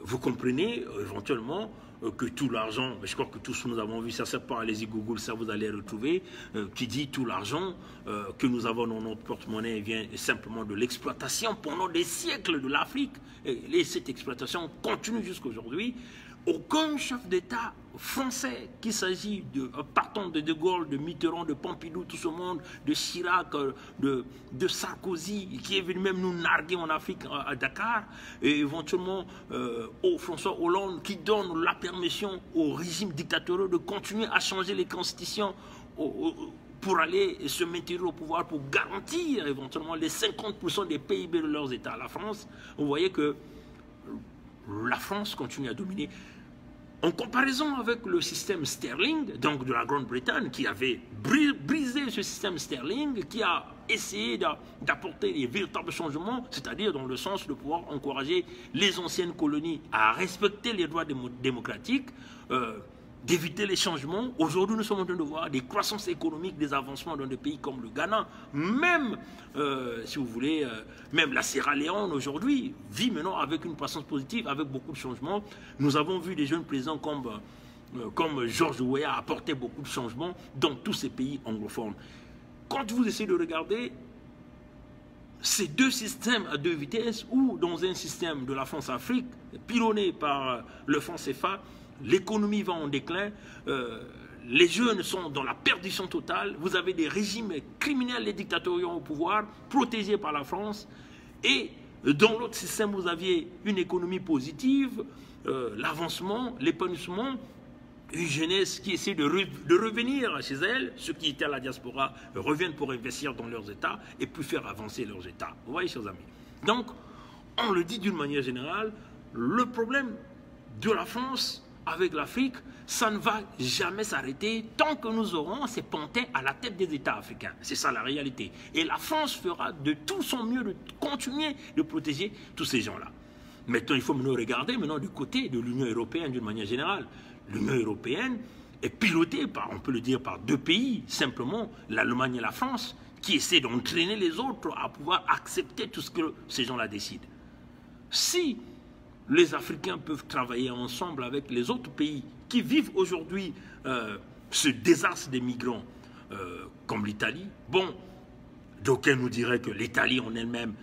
Vous comprenez éventuellement que tout l'argent, je crois que tous nous avons vu ça, c'est pas, allez-y Google, ça vous allez retrouver, qui dit tout l'argent que nous avons dans notre porte-monnaie vient simplement de l'exploitation pendant des siècles de l'Afrique. Et cette exploitation continue jusqu'à aujourd'hui. Aucun chef d'État français, qu'il s'agit de partant de De Gaulle, de Mitterrand, de Pompidou, tout ce monde, de Chirac, de Sarkozy, qui est venu même nous narguer en Afrique à Dakar, et éventuellement au François Hollande, qui donne la permission au régime dictatorial de continuer à changer les constitutions pour aller se maintenir au pouvoir, pour garantir éventuellement les 50% des PIB de leurs États. La France, vous voyez que la France continue à dominer. En comparaison avec le système sterling, donc de la Grande-Bretagne, qui avait brisé ce système sterling, qui a essayé d'apporter des véritables changements, c'est-à-dire dans le sens de pouvoir encourager les anciennes colonies à respecter les droits démocratiques, d'éviter les changements. Aujourd'hui, nous sommes en train de voir des croissances économiques, des avancements dans des pays comme le Ghana. Même, si vous voulez, même la Sierra Leone aujourd'hui vit maintenant avec une croissance positive, avec beaucoup de changements. Nous avons vu des jeunes présidents comme George Weah apporter beaucoup de changements dans tous ces pays anglophones. Quand vous essayez de regarder ces deux systèmes à deux vitesses, ou dans un système de la France-Afrique, pilonné par le franc CFA, l'économie va en déclin, les jeunes sont dans la perdition totale, vous avez des régimes criminels et dictatoriaux au pouvoir, protégés par la France, et dans l'autre système, vous aviez une économie positive, l'avancement, l'épanouissement, une jeunesse qui essaie de revenir chez elle, ceux qui étaient à la diaspora reviennent pour investir dans leurs États et puis faire avancer leurs États. Vous voyez, chers amis. Donc, on le dit d'une manière générale, le problème de la France avec l'Afrique, ça ne va jamais s'arrêter tant que nous aurons ces pantins à la tête des États africains. C'est ça la réalité. Et la France fera de tout son mieux de continuer de protéger tous ces gens-là. Maintenant, il faut nous regarder maintenant du côté de l'Union européenne d'une manière générale. L'Union européenne est pilotée par, on peut le dire, par deux pays, simplement l'Allemagne et la France, qui essaient d'entraîner les autres à pouvoir accepter tout ce que ces gens-là décident. Si les Africains peuvent travailler ensemble avec les autres pays qui vivent aujourd'hui ce désastre des migrants, comme l'Italie, bon, d'aucuns nous diraient que l'Italie en elle-même,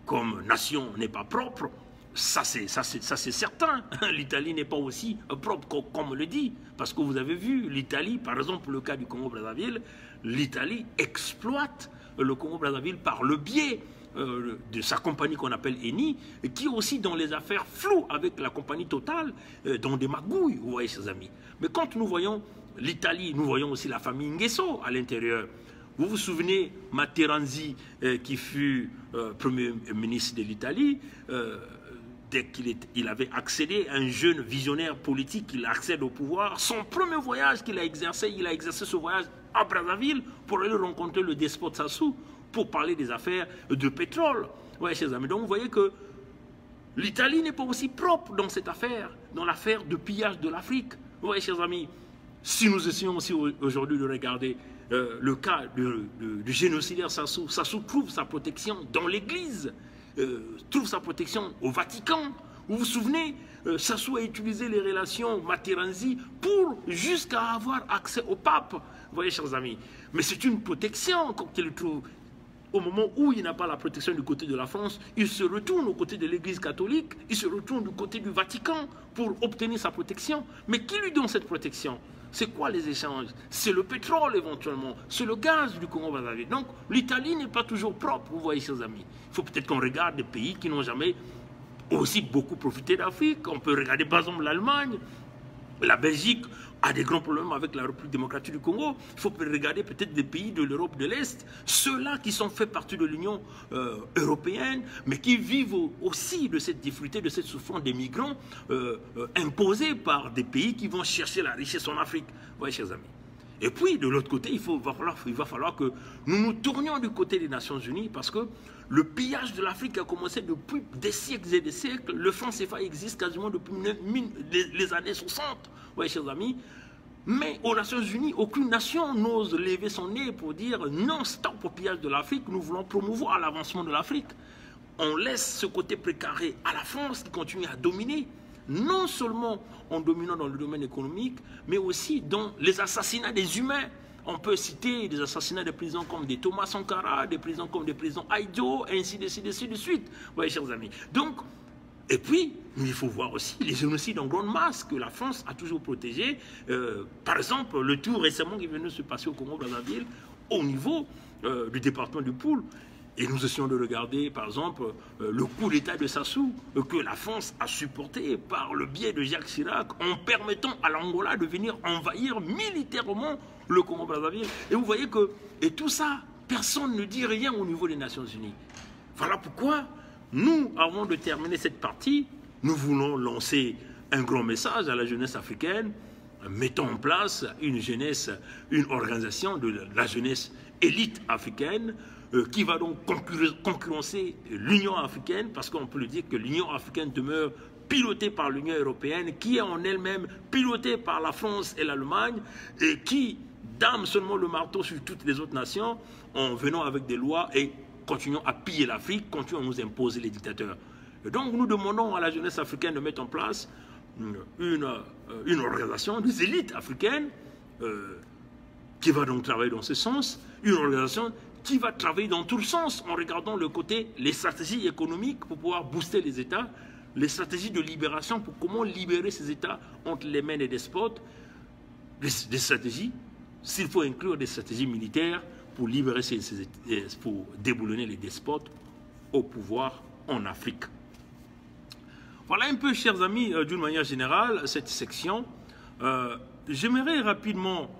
comme nation, n'est pas propre. Ça c'est certain. L'Italie n'est pas aussi propre comme on le dit. Parce que vous avez vu, l'Italie, par exemple, le cas du Congo-Brazzaville, l'Italie exploite le Congo-Brazzaville par le biais de sa compagnie qu'on appelle Eni, qui est aussi dans les affaires floues avec la compagnie Total, dans des magouilles, vous voyez, chers amis. Mais quand nous voyons l'Italie, nous voyons aussi la famille Nguesso à l'intérieur. Vous vous souvenez, Materazzi, qui fut Premier ministre de l'Italie, dès qu'il avait accédé, un jeune visionnaire politique, il accède au pouvoir, son premier voyage qu'il a exercé ce voyage à Brazzaville pour aller rencontrer le despote Sassou, pour parler des affaires de pétrole. Ouais, chers amis. Donc vous voyez que l'Italie n'est pas aussi propre dans cette affaire, dans l'affaire de pillage de l'Afrique. Vous voyez, chers amis, si nous essayons aussi aujourd'hui de regarder le cas du génocidaire Sassou, Sassou trouve sa protection dans l'Église, trouve sa protection au Vatican. Vous vous souvenez, Sassou a utilisé les relations Materazzi pour jusqu'à avoir accès au pape. Vous voyez, chers amis, mais c'est une protection qu'il trouve. Au moment où il n'a pas la protection du côté de la France, il se retourne au côté de l'Église catholique, il se retourne du côté du Vatican pour obtenir sa protection. Mais qui lui donne cette protection? C'est quoi les échanges? C'est le pétrole éventuellement, c'est le gaz du Congo-Brazzaville. Donc l'Italie n'est pas toujours propre, vous voyez, chers amis. Il faut peut-être qu'on regarde des pays qui n'ont jamais aussi beaucoup profité d'Afrique. On peut regarder par exemple l'Allemagne, la Belgique a des grands problèmes avec la République démocratique du Congo. Il faut regarder peut-être des pays de l'Europe de l'Est, ceux-là qui sont faits partie de l'Union européenne, mais qui vivent aussi de cette difficulté, de cette souffrance des migrants imposés par des pays qui vont chercher la richesse en Afrique. Vous voyez, chers amis. Et puis, de l'autre côté, il va falloir que nous nous tournions du côté des Nations Unies, parce que le pillage de l'Afrique a commencé depuis des siècles et des siècles. Le franc CFA existe quasiment depuis les années 60. Vous voyez, chers amis. Mais aux Nations Unies, aucune nation n'ose lever son nez pour dire non, stop au pillage de l'Afrique, nous voulons promouvoir l'avancement de l'Afrique. On laisse ce côté précaré à la France qui continue à dominer, non seulement en dominant dans le domaine économique, mais aussi dans les assassinats des humains. On peut citer des assassinats de présidents comme des Thomas Sankara, des présidents comme des présidents Aïdjo, ainsi de suite. Vous voyez, chers amis. Donc, et puis, il faut voir aussi les génocides en grande masse que la France a toujours protégés. Par exemple, le tout récemment qui est venu se passer au Congo-Brazzaville, au niveau du département du Poul. Et nous essayons de regarder, par exemple, le coup d'État de Sassou, que la France a supporté par le biais de Jacques Chirac, en permettant à l'Angola de venir envahir militairement le Congo-Brazzaville. Et vous voyez que, et tout ça, personne ne dit rien au niveau des Nations Unies. Voilà pourquoi nous, avant de terminer cette partie, nous voulons lancer un grand message à la jeunesse africaine. Mettons en place une organisation de la jeunesse élite africaine, qui va donc concurrencer l'Union africaine, parce qu'on peut le dire que l'Union africaine demeure pilotée par l'Union européenne, qui est en elle-même pilotée par la France et l'Allemagne, et qui dame seulement le marteau sur toutes les autres nations en venant avec des lois et continuons à piller l'Afrique, continuons à nous imposer les dictateurs. Et donc nous demandons à la jeunesse africaine de mettre en place une organisation des élites africaines qui va donc travailler dans ce sens, une organisation qui va travailler dans tout le sens en regardant le côté, les stratégies économiques pour pouvoir booster les États, les stratégies de libération pour comment libérer ces États entre les mains des despotes, des stratégies, s'il faut inclure des stratégies militaires pour libérer pour déboulonner les despotes au pouvoir en Afrique. Voilà un peu, chers amis, d'une manière générale, cette section. J'aimerais rapidement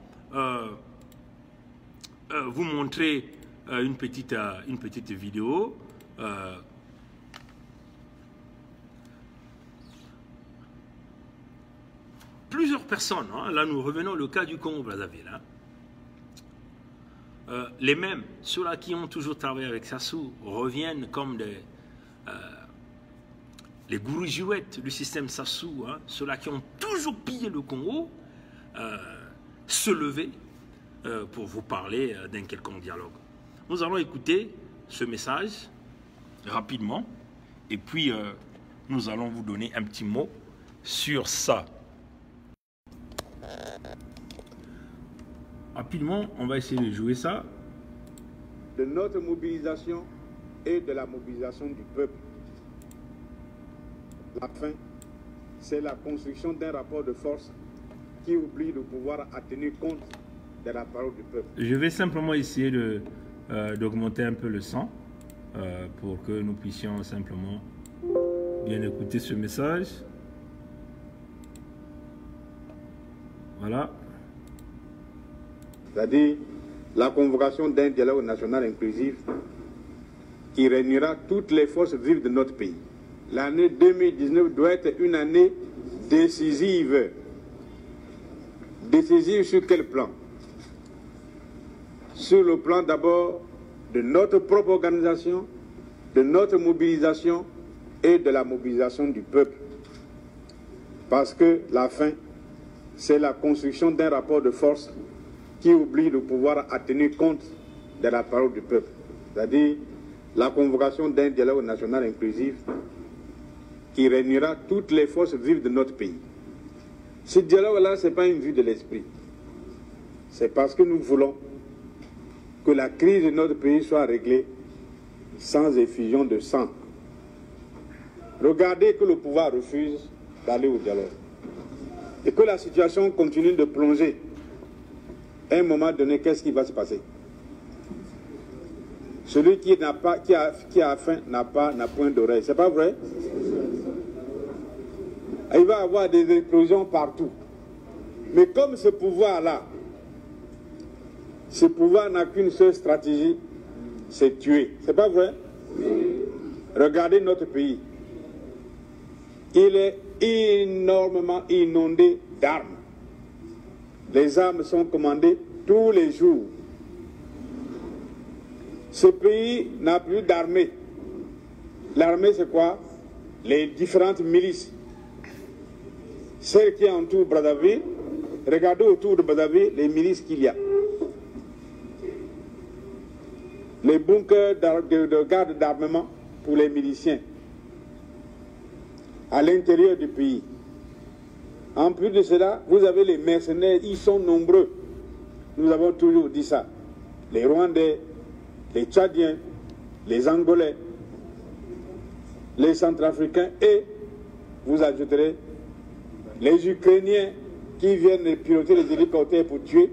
vous montrer une petite vidéo. Plusieurs personnes, hein, là nous revenons au cas du Congo-Brazzaville, hein. Les mêmes, ceux-là qui ont toujours travaillé avec Sassou, reviennent comme les gourous-jouettes du système Sassou, hein, ceux-là qui ont toujours pillé le Congo, se lever pour vous parler d'un quelconque dialogue. Nous allons écouter ce message rapidement et puis nous allons vous donner un petit mot sur ça. Rapidement, on va essayer de jouer ça. De notre mobilisation et de la mobilisation du peuple. La fin, c'est la construction d'un rapport de force qui oublie le pouvoir à tenir compte de la parole du peuple. Je vais simplement essayer d'augmenter un peu le son pour que nous puissions simplement bien écouter ce message. Voilà. C'est-à-dire la convocation d'un dialogue national inclusif qui réunira toutes les forces vives de notre pays. L'année 2019 doit être une année décisive. Décisive sur quel plan? Sur le plan d'abord de notre propre organisation, de notre mobilisation et de la mobilisation du peuple. Parce que la fin, c'est la construction d'un rapport de force qui oublie le pouvoir à tenir compte de la parole du peuple. C'est-à-dire la convocation d'un dialogue national inclusif qui réunira toutes les forces vives de notre pays. Ce dialogue-là, ce n'est pas une vue de l'esprit. C'est parce que nous voulons que la crise de notre pays soit réglée sans effusion de sang. Regardez que le pouvoir refuse d'aller au dialogue et que la situation continue de plonger. À un moment donné, qu'est-ce qui va se passer? Celui qui a faim n'a point d'oreille. C'est pas vrai? Il va y avoir des explosions partout. Mais comme ce pouvoir-là, ce pouvoir n'a qu'une seule stratégie, c'est tuer. C'est pas vrai? Regardez notre pays. Il est énormément inondé d'armes. Les armes sont commandées tous les jours. Ce pays n'a plus d'armée. L'armée, c'est quoi? Les différentes milices. Celles qui entourent Brazzaville, regardez autour de Brazzaville les milices qu'il y a. Les bunkers de garde d'armement pour les miliciens. À l'intérieur du pays. En plus de cela, vous avez les mercenaires, ils sont nombreux. Nous avons toujours dit ça. Les Rwandais, les Tchadiens, les Angolais, les Centrafricains et, vous ajouterez, les Ukrainiens qui viennent piloter les hélicoptères pour tuer.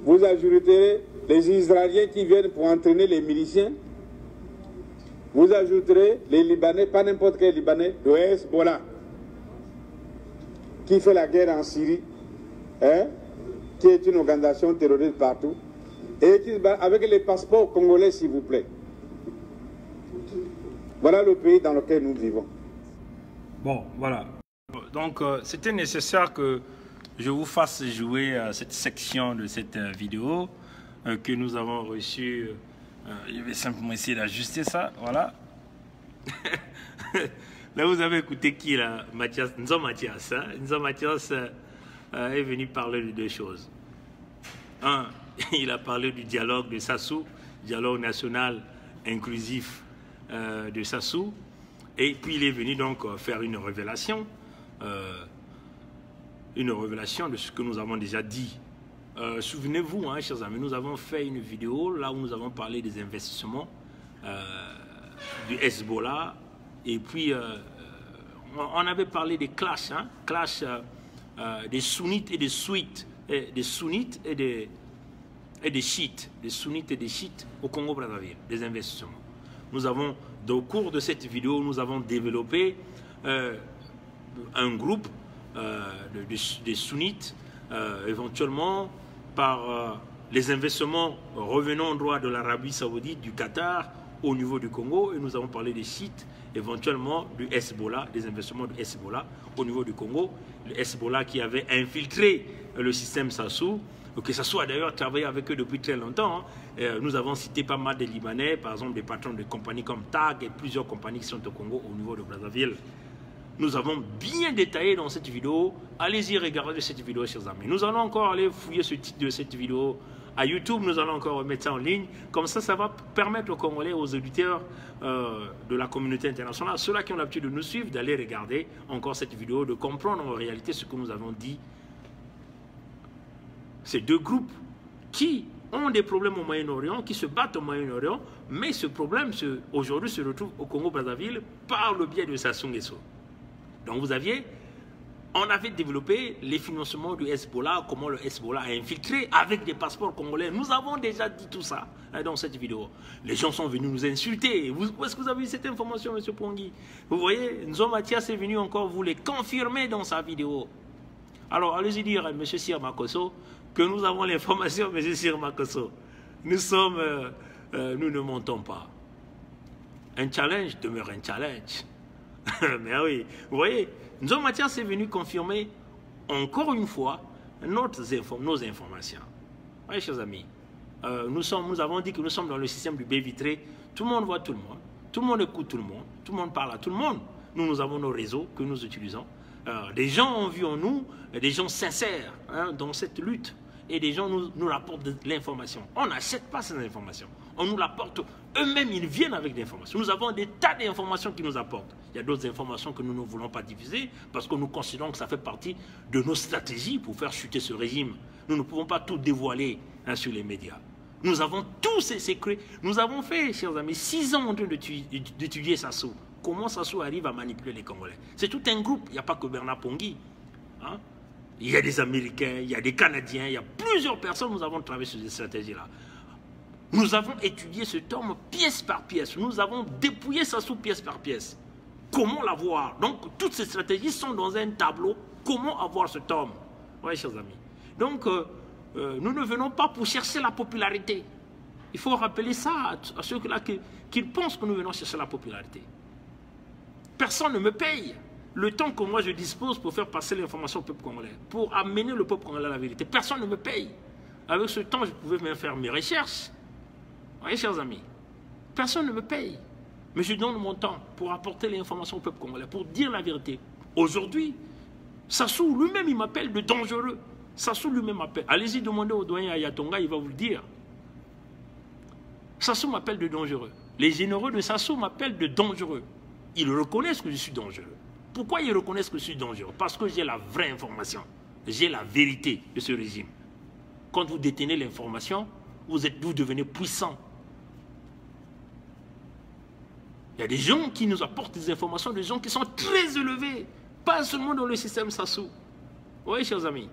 Vous ajouterez les Israéliens qui viennent pour entraîner les miliciens. Vous ajouterez les Libanais, pas n'importe quel Libanais, de Hezbollah, qui fait la guerre en Syrie, hein, qui est une organisation terroriste partout, et qui, avec les passeports congolais, s'il vous plaît. Voilà le pays dans lequel nous vivons. Bon, voilà. Donc, c'était nécessaire que je vous fasse jouer cette section de cette vidéo que nous avons reçue Je vais simplement essayer d'ajuster ça, voilà. Là, vous avez écouté qui là? Mathias, Nzo Mathias. Hein? Nzo Mathias est venu parler de deux choses. Un, il a parlé du dialogue de Sassou, dialogue national inclusif de Sassou. Et puis il est venu donc faire une révélation de ce que nous avons déjà dit. Souvenez-vous, hein, chers amis, nous avons fait une vidéo là où nous avons parlé des investissements du Hezbollah. Et puis, on avait parlé des clashs, hein, clash des sunnites et des suites, des sunnites et des chiites, des sunnites et des chiites au Congo-Brazzaville, des investissements. Nous avons, au cours de cette vidéo, nous avons développé un groupe des sunnites, éventuellement par les investissements revenant en droit de l'Arabie Saoudite, du Qatar, au niveau du Congo, et nous avons parlé des chiites, éventuellement du Hezbollah, des investissements du Hezbollah au niveau du Congo, le Hezbollah qui avait infiltré le système Sassou, que Sassou a d'ailleurs travaillé avec eux depuis très longtemps. Hein. Nous avons cité pas mal de Libanais, par exemple des patrons de compagnies comme TAG et plusieurs compagnies qui sont au Congo au niveau de Brazzaville. Nous avons bien détaillé dans cette vidéo. Allez-y, regardez cette vidéo, chers amis. Nous allons encore aller fouiller ce titre de cette vidéo à YouTube. Nous allons encore mettre ça en ligne. Comme ça va permettre aux Congolais, aux auditeurs de la communauté internationale, ceux-là qui ont l'habitude de nous suivre, d'aller regarder encore cette vidéo, de comprendre en réalité ce que nous avons dit. Ces deux groupes qui ont des problèmes au Moyen-Orient, qui se battent au Moyen-Orient, mais ce problème aujourd'hui se retrouve au Congo-Brazzaville par le biais de Sassou Nguesso. Donc on avait développé les financements du Hezbollah, comment le Hezbollah a infiltré avec des passeports congolais. Nous avons déjà dit tout ça hein, dans cette vidéo. Les gens sont venus nous insulter. Où est-ce que vous avez eu cette information, M. Pongui? Vous voyez, Nzo Mathias est venu encore vous les confirmer dans sa vidéo. Alors, allez-y dire à M. Sir Makosso que nous avons l'information, M. Sir Makosso. Nous ne mentons pas. Un challenge demeure un challenge. Mais oui, vous voyez, Nzo Mathias est venu confirmer encore une fois nos informations. Vous voyez, chers amis, nous avons dit que nous sommes dans le système du baie vitré. Tout le monde voit tout le monde écoute tout le monde parle à tout le monde. Nous avons nos réseaux que nous utilisons. Des gens ont vu en nous des gens sincères hein, dans cette lutte. Et des gens nous rapportent de l'information. On n'achète pas ces informations. On nous l'apporte. Eux-mêmes, ils viennent avec des informations. Nous avons des tas d'informations qu'ils nous apportent. Il y a d'autres informations que nous ne voulons pas diffuser parce que nous considérons que ça fait partie de nos stratégies pour faire chuter ce régime. Nous ne pouvons pas tout dévoiler hein, sur les médias. Nous avons tous ces secrets. Nous avons fait, chers amis, 6 ans en train d'étudier Sassou. Comment Sassou arrive à manipuler les Congolais. C'est tout un groupe. Il n'y a pas que Bernard Pongui. Hein? Il y a des Américains, il y a des Canadiens, il y a plusieurs personnes, nous avons travaillé sur ces stratégies-là. Nous avons étudié ce tome pièce par pièce. Nous avons dépouillé Sassou pièce par pièce. Comment l'avoir? Donc, toutes ces stratégies sont dans un tableau. Comment avoir ce tome? Oui, chers amis. Donc, nous ne venons pas pour chercher la popularité. Il faut rappeler ça à ceux-là qui pensent que nous venons chercher la popularité. Personne ne me paye le temps que moi je dispose pour faire passer l'information au peuple congolais, pour amener le peuple congolais à la vérité. Personne ne me paye. Avec ce temps, je pouvais même faire mes recherches. Vous voyez, chers amis, personne ne me paye. Mais je donne mon temps pour apporter l'information au peuple congolais, pour dire la vérité. Aujourd'hui, Sassou lui-même, il m'appelle de dangereux. Sassou lui-même m'appelle. Allez-y demander au doyen Ayatonga, il va vous le dire. Sassou m'appelle de dangereux. Les généraux de Sassou m'appellent de dangereux. Ils reconnaissent que je suis dangereux. Pourquoi ils reconnaissent que je suis dangereux? Parce que j'ai la vraie information. J'ai la vérité de ce régime. Quand vous détenez l'information, vous devenez puissant. Il y a des gens qui nous apportent des informations, des gens qui sont très élevés. Pas seulement dans le système Sassou. Vous voyez, chers amis,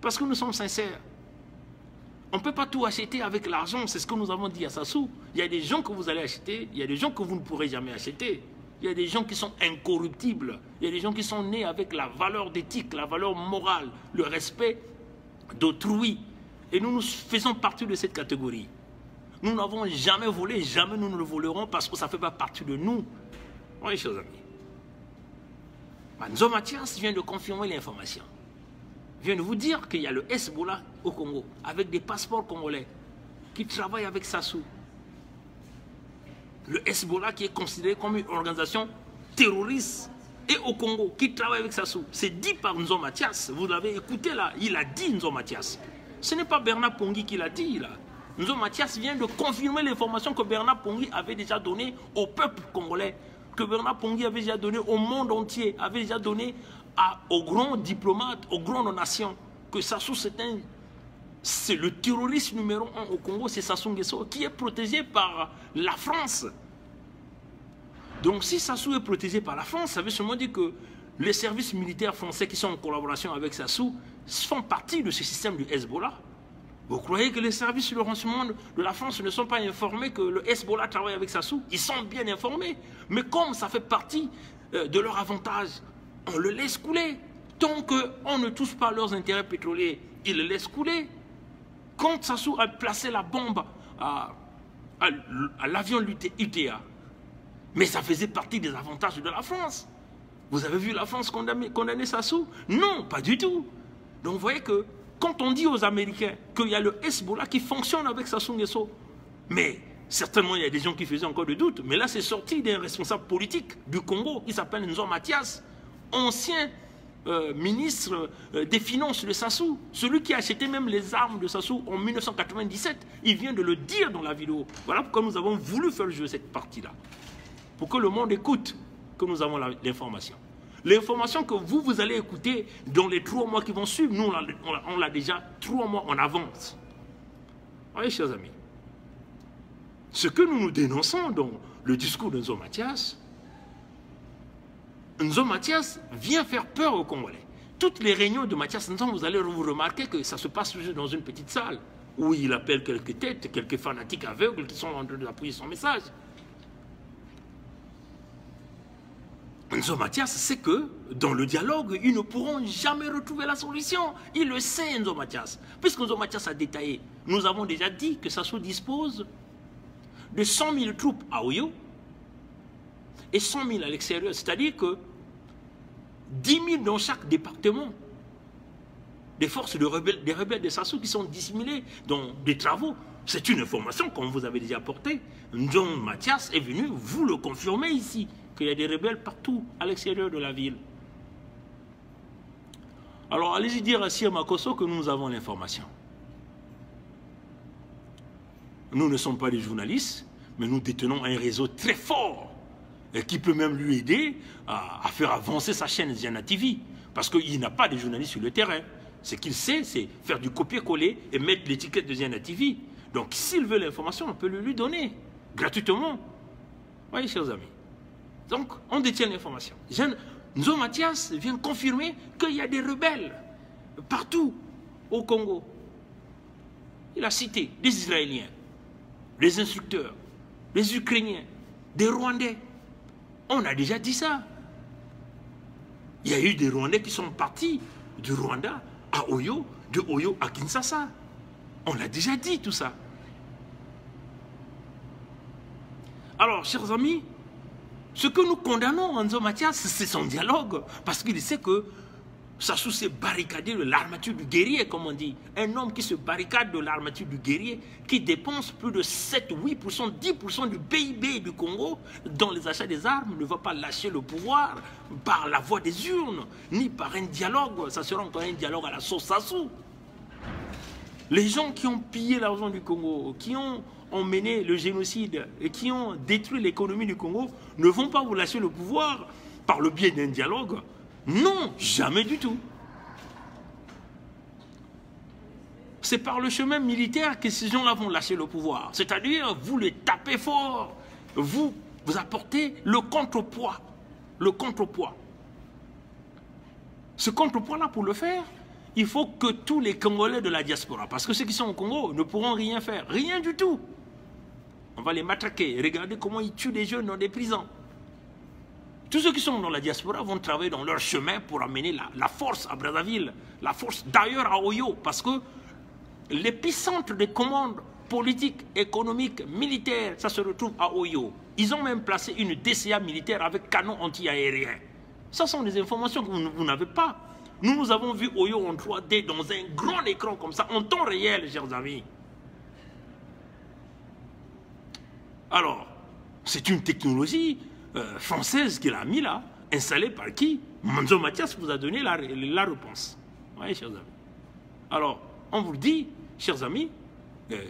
parce que nous sommes sincères. On ne peut pas tout acheter avec l'argent, c'est ce que nous avons dit à Sassou. Il y a des gens que vous allez acheter, il y a des gens que vous ne pourrez jamais acheter. Il y a des gens qui sont incorruptibles. Il y a des gens qui sont nés avec la valeur d'éthique, la valeur morale, le respect d'autrui. Et nous faisons partie de cette catégorie. Nous n'avons jamais volé, jamais nous ne le volerons parce que ça ne fait pas partie de nous. Oui, chers amis. Nzo Mathias vient de confirmer l'information. Il vient de vous dire qu'il y a le Hezbollah au Congo, avec des passeports congolais, qui travaillent avec Sassou. Le Hezbollah qui est considéré comme une organisation terroriste et au Congo, qui travaille avec Sassou. C'est dit par Nzo Mathias. Vous l'avez écouté là, il a dit Nzo Mathias. Ce n'est pas Bernard Pongui qui l'a dit là. Nzo Mathias vient de confirmer l'information que Bernard Pongui avait déjà donnée au peuple congolais, que Bernard Pongui avait déjà donné au monde entier, avait déjà donné aux grands diplomates, aux grandes nations, que Sassou c'est le terroriste numéro 1 au Congo, c'est Sassou Nguesso, qui est protégé par la France. Donc si Sassou est protégé par la France, ça veut seulement dire que les services militaires français qui sont en collaboration avec Sassou font partie de ce système du Hezbollah. Vous croyez que les services de renseignement de la France ne sont pas informés que le Hezbollah travaille avec Sassou? Ils sont bien informés. Mais comme ça fait partie de leur avantage, on le laisse couler. Tant qu'on ne touche pas leurs intérêts pétroliers, ils le laissent couler. Quand Sassou a placé la bombe à l'avion UTA, mais ça faisait partie des avantages de la France. Vous avez vu la France condamner Sassou? Non, pas du tout. Donc vous voyez que quand on dit aux Américains qu'il y a le Hezbollah qui fonctionne avec Sassou Nguesso, mais certainement il y a des gens qui faisaient encore des doutes, mais là c'est sorti d'un responsable politique du Congo qui s'appelle Nzo Mathias, ancien ministre des Finances de Sassou, celui qui a acheté même les armes de Sassou en 1997. Il vient de le dire dans la vidéo. Voilà pourquoi nous avons voulu faire jouer cette partie-là. Pour que le monde écoute que nous avons l'information. L'information que vous allez écouter dans les 3 mois qui vont suivre, nous on l'a déjà 3 mois en avance. Voyez, chers amis, ce que nous dénonçons dans le discours de Nzo Mathias vient faire peur aux Congolais. Toutes les réunions de Mathias Nzo, vous allez vous remarquer que ça se passe toujours dans une petite salle où il appelle quelques têtes, quelques fanatiques aveugles qui sont en train d'appuyer son message. Nzo Mathias sait que dans le dialogue, ils ne pourront jamais retrouver la solution. Il le sait, Nzo Mathias. Puisque Nzo Mathias a détaillé, nous avons déjà dit que Sassou dispose de 100 000 troupes à Oyo et 100 000 à l'extérieur. C'est-à-dire que 10 000 dans chaque département des forces des rebelles de Sassou qui sont dissimulés dans des travaux. C'est une information qu'on vous avait déjà apportée. Nzo Mathias est venu vous le confirmer ici, qu'il y a des rebelles partout à l'extérieur de la ville. Alors allez-y dire à Sir Makosso que nous avons l'information. Nous ne sommes pas des journalistes, mais nous détenons un réseau très fort et qui peut même lui aider à faire avancer sa chaîne Ziana TV. Parce qu'il n'a pas de journalistes sur le terrain. Ce qu'il sait, c'est faire du copier-coller et mettre l'étiquette de Ziana TV. Donc s'il veut l'information, on peut le lui donner gratuitement. Voyez, chers amis. Donc, on détient l'information. Nzo Mathias vient confirmer qu'il y a des rebelles partout au Congo. Il a cité des Israéliens, des instructeurs, des Ukrainiens, des Rwandais. On a déjà dit ça. Il y a eu des Rwandais qui sont partis du Rwanda à Oyo, de Oyo à Kinshasa. On a déjà dit tout ça. Alors, chers amis, ce que nous condamnons en Nzo Mathias, c'est son dialogue. Parce qu'il sait que Sassou s'est barricadé de l'armature du guerrier, comme on dit. Un homme qui se barricade de l'armature du guerrier, qui dépense plus de 7, 8%, 10% du PIB du Congo dans les achats des armes, ne va pas lâcher le pouvoir par la voie des urnes, ni par un dialogue. Ça sera encore un dialogue à la sauce Sassou. Les gens qui ont pillé l'argent du Congo, qui ont mené le génocide et qui ont détruit l'économie du Congo ne vont pas vous lâcher le pouvoir par le biais d'un dialogue. Non, jamais du tout. C'est par le chemin militaire que ces gens-là vont lâcher le pouvoir. C'est-à-dire, vous les tapez fort, vous apportez le contrepoids. Le contrepoids. Ce contrepoids-là, pour le faire, il faut que tous les Congolais de la diaspora, parce que ceux qui sont au Congo ne pourront rien faire, rien du tout. On va les matraquer. Regardez comment ils tuent des jeunes dans des prisons. Tous ceux qui sont dans la diaspora vont travailler dans leur chemin pour amener la force à Brazzaville, la force d'ailleurs à Oyo, parce que l'épicentre des commandes politiques, économiques, militaires, ça se retrouve à Oyo. Ils ont même placé une DCA militaire avec canon anti-aérien. Ce sont des informations que vous n'avez pas. Nous avons vu Oyo en 3D dans un grand écran comme ça, en temps réel, chers amis. Alors, C'est une technologie française qu'il a mis là, installée par qui? Manzo Mathias vous a donné la réponse. Oui, chers amis. Alors, on vous le dit, chers amis,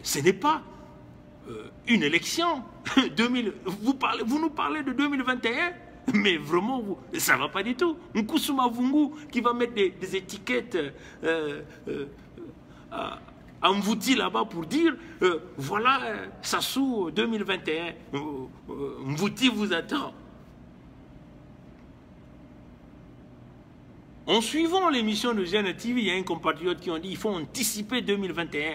ce n'est pas une élection. Vous nous parlez de 2021, mais vraiment, ça ne va pas du tout. Nkusuma Vungu qui va mettre des étiquettes à Mvouti là-bas pour dire, voilà, Sassou 2021, Mvouti vous attend. En suivant l'émission de Jeune TV, il y a un compatriote qui ont dit qu'il faut anticiper 2021.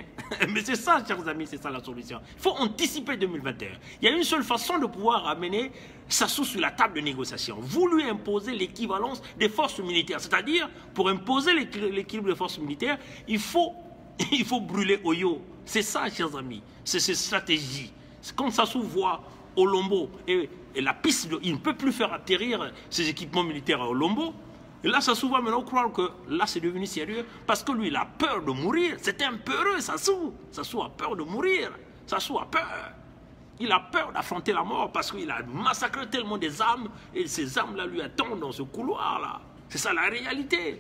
Mais c'est ça, chers amis, c'est ça la solution. Il faut anticiper 2021. Il y a une seule façon de pouvoir amener Sassou sur la table de négociation. Vous lui imposez l'équivalence des forces militaires. C'est-à-dire, pour imposer l'équilibre des forces militaires, il faut brûler Oyo. C'est ça, chers amis. C'est cette stratégie. Quand Sassou voit Olombo et la piste, il ne peut plus faire atterrir ses équipements militaires à Olombo. Et là, Sassou va maintenant croire que là, c'est devenu sérieux. Parce que lui, il a peur de mourir. C'est un peureux, Sassou. Sassou a peur de mourir. Sassou a peur. Il a peur d'affronter la mort parce qu'il a massacré tellement des âmes. Et ces âmes-là lui attendent dans ce couloir-là. C'est ça la réalité.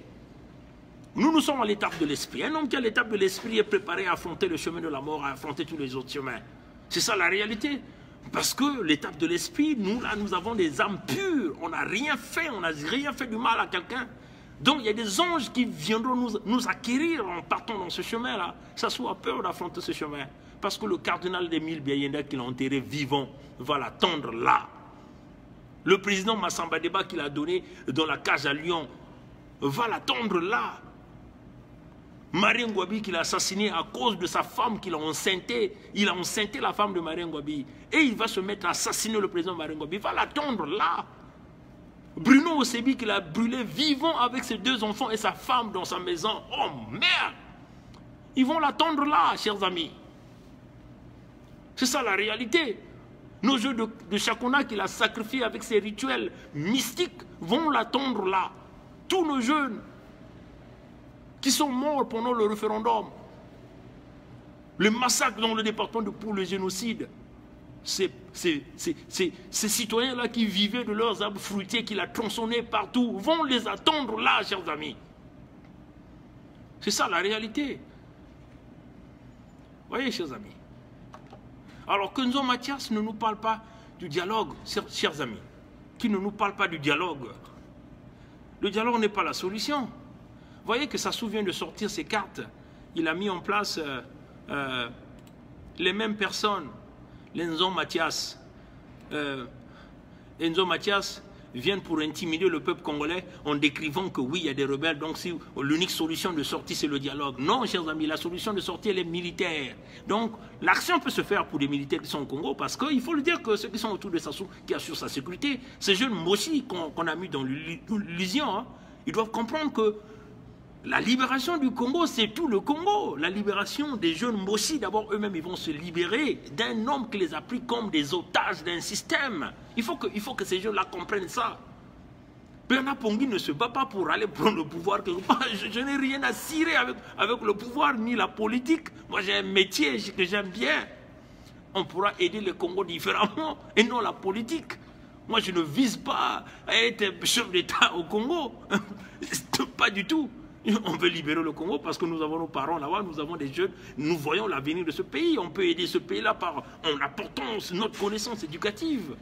Nous sommes à l'étape de l'esprit. Un homme qui a l'étape de l'esprit est préparé à affronter le chemin de la mort, à affronter tous les autres chemins. C'est ça la réalité. Parce que l'étape de l'esprit, nous, là, nous avons des âmes pures. On n'a rien fait, on n'a rien fait du mal à quelqu'un. Donc, il y a des anges qui viendront nous acquérir en partant dans ce chemin-là. Ça soit peur d'affronter ce chemin. Parce que le cardinal d'Émile Biayenda, qu'il a enterré vivant, va l'attendre là. Le président Massamba Deba, qu'il a donné dans la cage à Lyon, va l'attendre là. Marien Ngouabi qu'il a assassiné à cause de sa femme qu'il a enceinté. Il a enceinté la femme de Marien Ngouabi. Et il va se mettre à assassiner le président Marien Ngouabi. Il va l'attendre là. Bruno Osebi qu'il a brûlé vivant avec ses 2 enfants et sa femme dans sa maison. Oh merde! Ils vont l'attendre là, chers amis. C'est ça la réalité. Nos jeux de Chakona qu'il a sacrifiés avec ses rituels mystiques vont l'attendre là. Tous nos jeunes qui sont morts pendant le référendum, le massacre dans le département de Pou, le génocide, ces citoyens-là qui vivaient de leurs arbres fruitiers qu'il a tronçonnés partout, vont les attendre là, chers amis. C'est ça la réalité. Voyez, chers amis. Alors que Nzo Mathias ne nous parle pas du dialogue, chers amis, qui ne nous parle pas du dialogue. Le dialogue n'est pas la solution. Vous voyez que Sassou vient de sortir ses cartes. Il a mis en place les mêmes personnes. Nzo Mathias. Nzo Mathias viennent pour intimider le peuple congolais en décrivant que oui, il y a des rebelles, donc si l'unique solution de sortie, c'est le dialogue. Non, chers amis, la solution de sortie, elle est militaire. Donc, l'action peut se faire pour des militaires qui sont au Congo, parce qu'il faut le dire que ceux qui sont autour de Sassou, qui assurent sa sécurité, ces jeunes Moshi qu'on a mis dans l'illusion, hein, ils doivent comprendre que la libération du Congo, c'est tout le Congo. La libération des jeunes Moshi, d'abord, eux-mêmes, ils vont se libérer d'un homme qui les a pris comme des otages d'un système. Il faut que ces jeunes-là comprennent ça. Bernard Pongui ne se bat pas pour aller prendre le pouvoir quelque part. Je n'ai rien à cirer avec le pouvoir, ni la politique. Moi, j'ai un métier que j'aime bien. On pourra aider le Congo différemment, et non la politique. Moi, je ne vise pas à être chef d'État au Congo. Pas du tout. On veut libérer le Congo parce que nous avons nos parents là-bas, nous avons des jeunes, nous voyons l'avenir de ce pays. On peut aider ce pays-là en apportant notre connaissance éducative.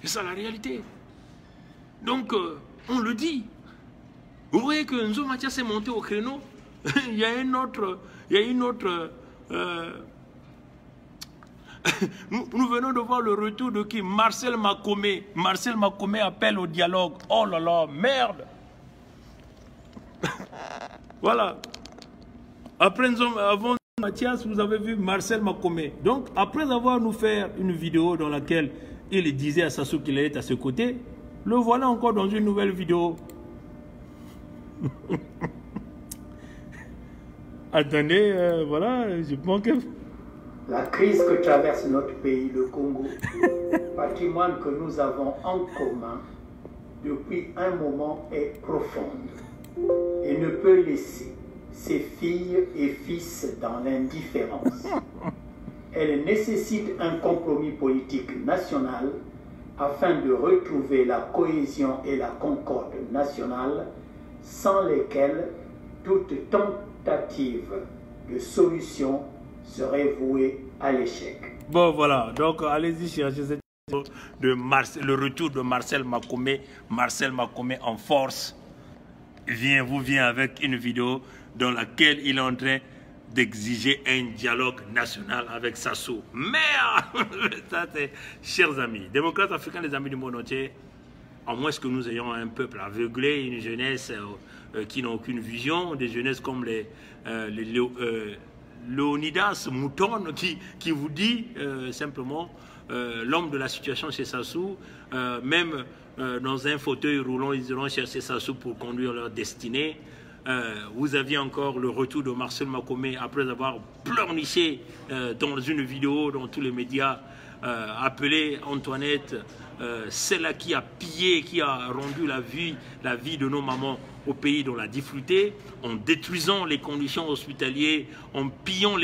C'est ça la réalité. Donc, on le dit. Vous voyez que Nzo Mathias est monté au créneau. Il y a une autre... Nous venons de voir le retour de qui? Marcel Makomé. Marcel Makomé appelle au dialogue. Oh là là, merde! Voilà. Après, avant Mathias, vous avez vu Marcel Makomé. Donc, après avoir nous fait une vidéo dans laquelle il disait à Sassou qu'il est à ses côtés, le voilà encore dans une nouvelle vidéo. Attendez, voilà, je pense que... La crise que traverse notre pays, le Congo, patrimoine que nous avons en commun depuis un moment, est profonde et ne peut laisser ses filles et fils dans l'indifférence. elle nécessite un compromis politique national afin de retrouver la cohésion et la concorde nationale, sans lesquelles toute tentative de solution serait vouée à l'échec. Bon voilà, donc allez-y chercher cette le retour de Marcel Makomé. Marcel Makomé en force vous vient avec une vidéo dans laquelle il est en train d'exiger un dialogue national avec Sassou. Merde. Ça, chers amis, démocrates africains, les amis du monde entier, à moins que nous ayons un peuple aveuglé, une jeunesse qui n'a aucune vision, des jeunesses comme les Léonidas Mouton qui vous dit simplement l'homme de la situation chez Sassou, même dans un fauteuil roulant, ils iront chercher Sassou pour conduire leur destinée. Vous aviez encore le retour de Marcel Makomé après avoir pleurniché dans une vidéo dans tous les médias, appelé Antoinette, celle-là qui a pillé, qui a rendu la vie de nos mamans au pays dans la difficulté, en détruisant les conditions hospitalières, en pillant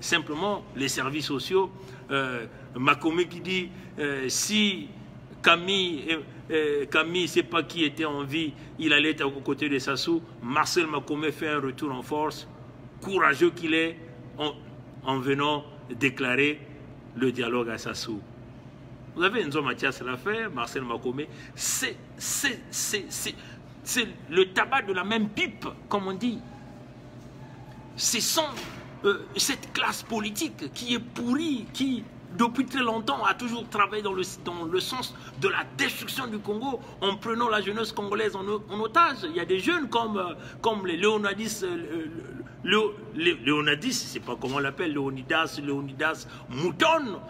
simplement les services sociaux. Makomé qui dit si Camille, c'est pas qui était en vie, il allait être aux côtés de Sassou. Marcel Makomé fait un retour en force, courageux qu'il est, en venant déclarer le dialogue à Sassou. Vous avez Nzo Mathias l'a fait, Marcel Makomé, c'est le tabac de la même pipe, comme on dit. C'est cette classe politique qui est pourrie, qui depuis très longtemps a toujours travaillé dans le sens de la destruction du Congo en prenant la jeunesse congolaise en otage. Il y a des jeunes comme les Léonadis, Léonadis, je ne sais pas comment on l'appelle, Léonidas Mouton,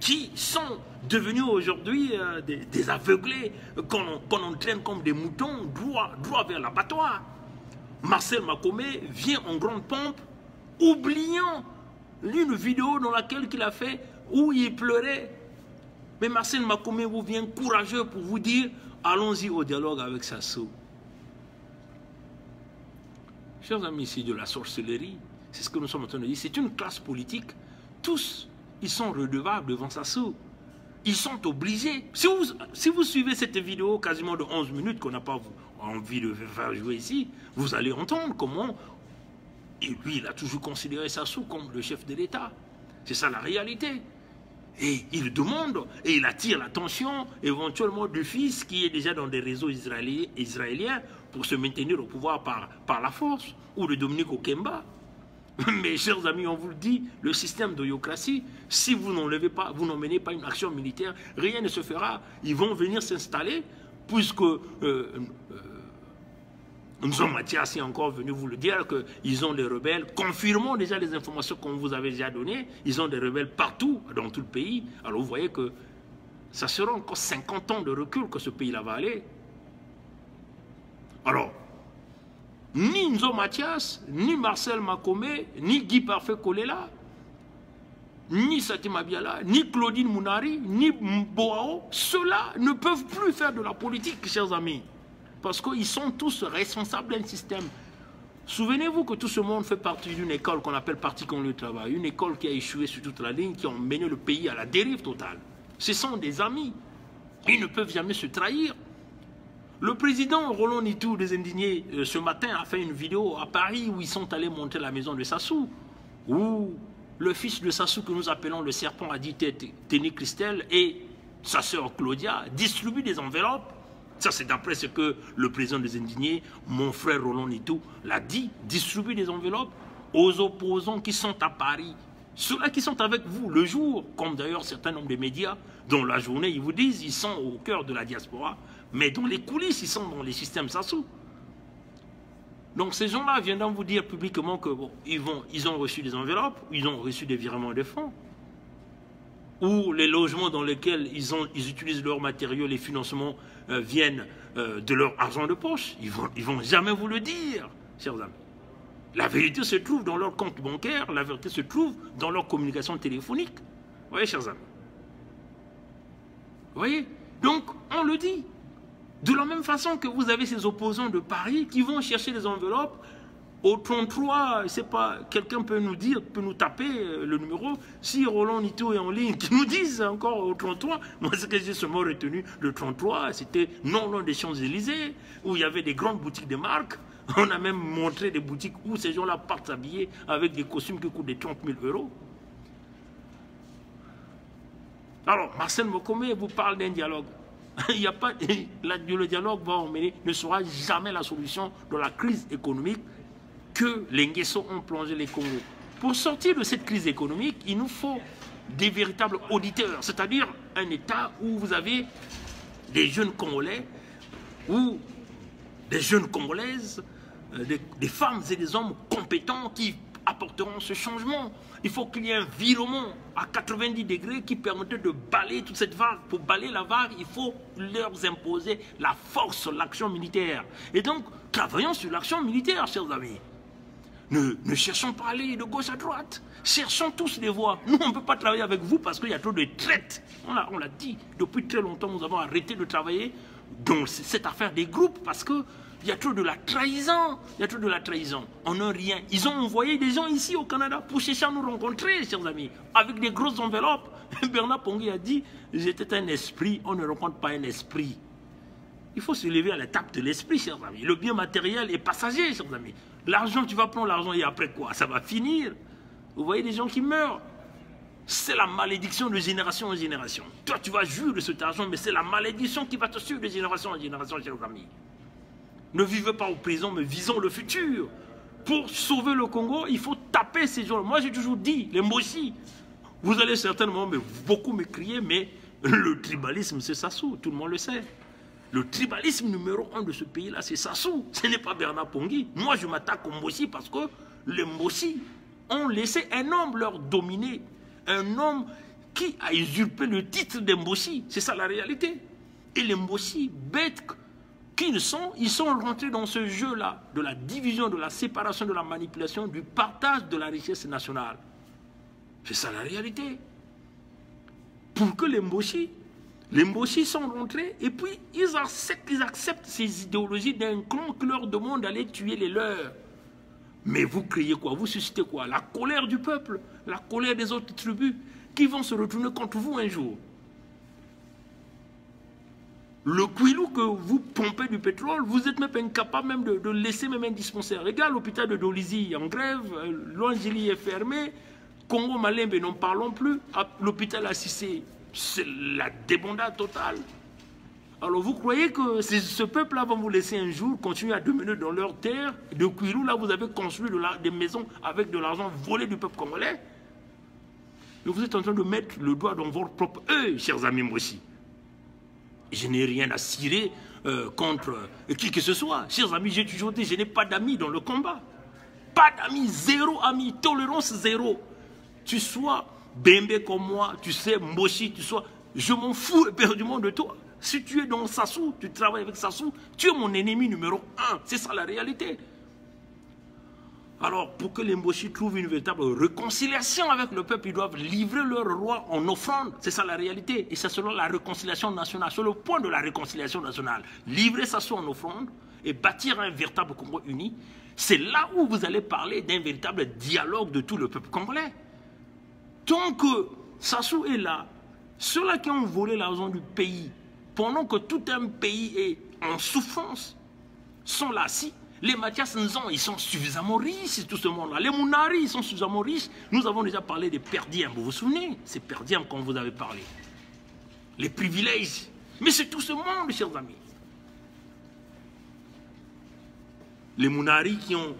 qui sont devenus aujourd'hui des aveuglés qu'on entraîne comme des moutons droit vers l'abattoir. Marcel Makomé vient en grande pompe, oubliant une vidéo dans laquelle il a fait où il pleurait. Mais Marcel Makomé vous vient courageux pour vous dire allons-y au dialogue avec Sassou. Chers amis, c'est de la sorcellerie. C'est ce que nous sommes en train de dire. C'est une classe politique. Tous, ils sont redevables devant Sassou. Ils sont obligés. Si vous suivez cette vidéo quasiment de 11 minutes qu'on n'a pas envie de faire jouer ici, vous allez entendre comment... Et lui, il a toujours considéré Sassou comme le chef de l'État. C'est ça la réalité. Et il demande, et il attire l'attention éventuellement du fils qui est déjà dans des réseaux israéliens pour se maintenir au pouvoir par la force, ou de Dominique Okemba. Mais chers amis, on vous le dit, le système d'oyocratie, si vous n'enlevez pas, vous n'emmenez pas une action militaire, rien ne se fera. Ils vont venir s'installer, puisque Nzo Mathias est encore venu vous le dire, qu'ils ont des rebelles, confirmons déjà les informations qu'on vous avait déjà données, ils ont des rebelles partout, dans tout le pays. Alors vous voyez que ça sera encore 50 ans de recul que ce pays-là va aller. Alors, ni Nzo Mathias, ni Marcel Makomé, ni Guy Parfait Kolela, ni Satima Biala, ni Claudine Mounari, ni Mboao, ceux-là ne peuvent plus faire de la politique, chers amis. Parce qu'ils sont tous responsables d'un système. Souvenez-vous que tout ce monde fait partie d'une école qu'on appelle Parti contre le travail. Une école qui a échoué sur toute la ligne, qui a mené le pays à la dérive totale. Ce sont des amis. Ils ne peuvent jamais se trahir. Le président Roland Nitou des Indignés, ce matin, a fait une vidéo à Paris où ils sont allés monter la maison de Sassou. Où le fils de Sassou, que nous appelons le serpent à 10 têtes, Téné Christelle, et sa sœur Claudia, distribuent des enveloppes. Ça, c'est d'après ce que le président des Indignés, mon frère Roland Nitou, l'a dit. Distribuer des enveloppes aux opposants qui sont à Paris. Ceux-là qui sont avec vous le jour, comme d'ailleurs certains nombres de médias, dont la journée, ils vous disent, ils sont au cœur de la diaspora. Mais dans les coulisses, ils sont dans les systèmes Sassou. Donc ces gens-là viendront vous dire publiquement que bon, ils ont reçu des enveloppes, ils ont reçu des virements de fonds, ou les logements dans lesquels ils utilisent leurs matériaux, les financements viennent de leur argent de poche. Ils vont jamais vous le dire, chers amis. La vérité se trouve dans leur compte bancaire, la vérité se trouve dans leur communication téléphonique. Vous voyez, chers amis. Vous voyez? Donc, on le dit. De la même façon que vous avez ces opposants de Paris qui vont chercher des enveloppes Au 33, je sais pas, quelqu'un peut nous dire, peut nous taper le numéro. Si Roland Nito est en ligne, qui nous disent encore au 33. Moi, ce que j'ai seulement retenu, le 33, c'était non loin des Champs-Élysées, où il y avait des grandes boutiques de marque. On a même montré des boutiques où ces gens-là partent s'habiller avec des costumes qui coûtent des 30 000 €. Alors, Marcel Mokome vous parle d'un dialogue. Il n'y a pas, le dialogue va emmener, ne sera jamais la solution de la crise économique que les Nguesso ont plongé les Congo. Pour sortir de cette crise économique, il nous faut des véritables auditeurs, c'est-à-dire un État où vous avez des jeunes Congolais ou des jeunes Congolaises, des femmes et des hommes compétents qui apporteront ce changement. Il faut qu'il y ait un virement à 90 degrés qui permettait de balayer toute cette vague. Pour balayer la vague, il faut leur imposer la force, l'action militaire. Et donc, travaillons sur l'action militaire, chers amis. Ne cherchons pas à aller de gauche à droite. Cherchons tous les voies. Nous, on ne peut pas travailler avec vous parce qu'il y a trop de traites. On l'a dit. Depuis très longtemps, nous avons arrêté de travailler dans cette affaire des groupes parce qu'il y a trop de la trahison. Il y a trop de la trahison. On n'a rien. Ils ont envoyé des gens ici au Canada pour chercher à nous rencontrer, chers amis, avec des grosses enveloppes. Bernard Pongui a dit, j'étais un esprit, on ne rencontre pas un esprit. Il faut se lever à la table de l'esprit, chers amis. Le bien matériel est passager, chers amis. L'argent, tu vas prendre l'argent et après quoi? Ça va finir. Vous voyez des gens qui meurent. C'est la malédiction de génération en génération. Toi, tu vas jouir de cet argent, mais c'est la malédiction qui va te suivre de génération en génération, chers amis. Ne vivez pas au présent, mais visons le futur. Pour sauver le Congo, il faut taper ces gens. Moi, j'ai toujours dit, les Moshi, vous allez certainement beaucoup me crier, mais le tribalisme, c'est Sassou, tout le monde le sait. Le tribalisme numéro 1 de ce pays-là, c'est Sassou. Ce n'est pas Bernard Pongui. Moi, je m'attaque aux Moshi parce que les Moshi ont laissé un homme leur dominer. Un homme qui a usurpé le titre des Moshi. C'est ça la réalité. Et les Moshi, bêtes qu'ils sont, ils sont rentrés dans ce jeu-là de la division, de la séparation, de la manipulation, du partage de la richesse nationale. C'est ça la réalité. Pour que les Moshi sont rentrés et puis ils acceptent ces idéologies d'un clan qui leur demande d'aller tuer les leurs. Mais vous criez quoi? Vous suscitez quoi? La colère du peuple, la colère des autres tribus qui vont se retourner contre vous un jour. Le Kouilou que vous pompez du pétrole, vous êtes même incapable même de laisser même un dispensaire. Regarde l'hôpital de Dolizy en grève, l'Angélie est fermé, Congo Malembe n'en parlons plus, l'hôpital Assissé, c'est la débandade totale. Alors vous croyez que ce peuple-là va vous laisser un jour continuer à dominer dans leur terre? De Kouilou, là vous avez construit des maisons avec de l'argent volé du peuple congolais. Et vous êtes en train de mettre le doigt dans votre propre œil, chers amis, moi aussi. Je n'ai rien à cirer contre qui que ce soit. Chers amis, j'ai toujours dit, je n'ai pas d'amis dans le combat. Pas d'amis, zéro ami, tolérance zéro. Tu sois Bembe comme moi, tu sais, Moshi, tu sois... Je m'en fous éperdument de toi. Si tu es dans Sassou, tu travailles avec Sassou, tu es mon ennemi numéro 1. C'est ça la réalité. Alors, pour que les Moshi trouvent une véritable réconciliation avec le peuple, ils doivent livrer leur roi en offrande. C'est ça la réalité. Et c'est selon la réconciliation nationale, sur le point de la réconciliation nationale. Livrer Sassou en offrande et bâtir un véritable Congo uni, c'est là où vous allez parler d'un véritable dialogue de tout le peuple congolais. Tant que Sassou est là, ceux-là qui ont volé l'argent du pays, pendant que tout un pays est en souffrance, sont là. Si les Mathias Nzon, ils sont suffisamment riches, tout ce monde-là. Les Mounari, ils sont suffisamment riches. Nous avons déjà parlé des perdièmes. Vous vous souvenez? C'est perdièmes quand vous avez parlé. Les privilèges. Mais c'est tout ce monde, chers amis. Les Mounari qui ont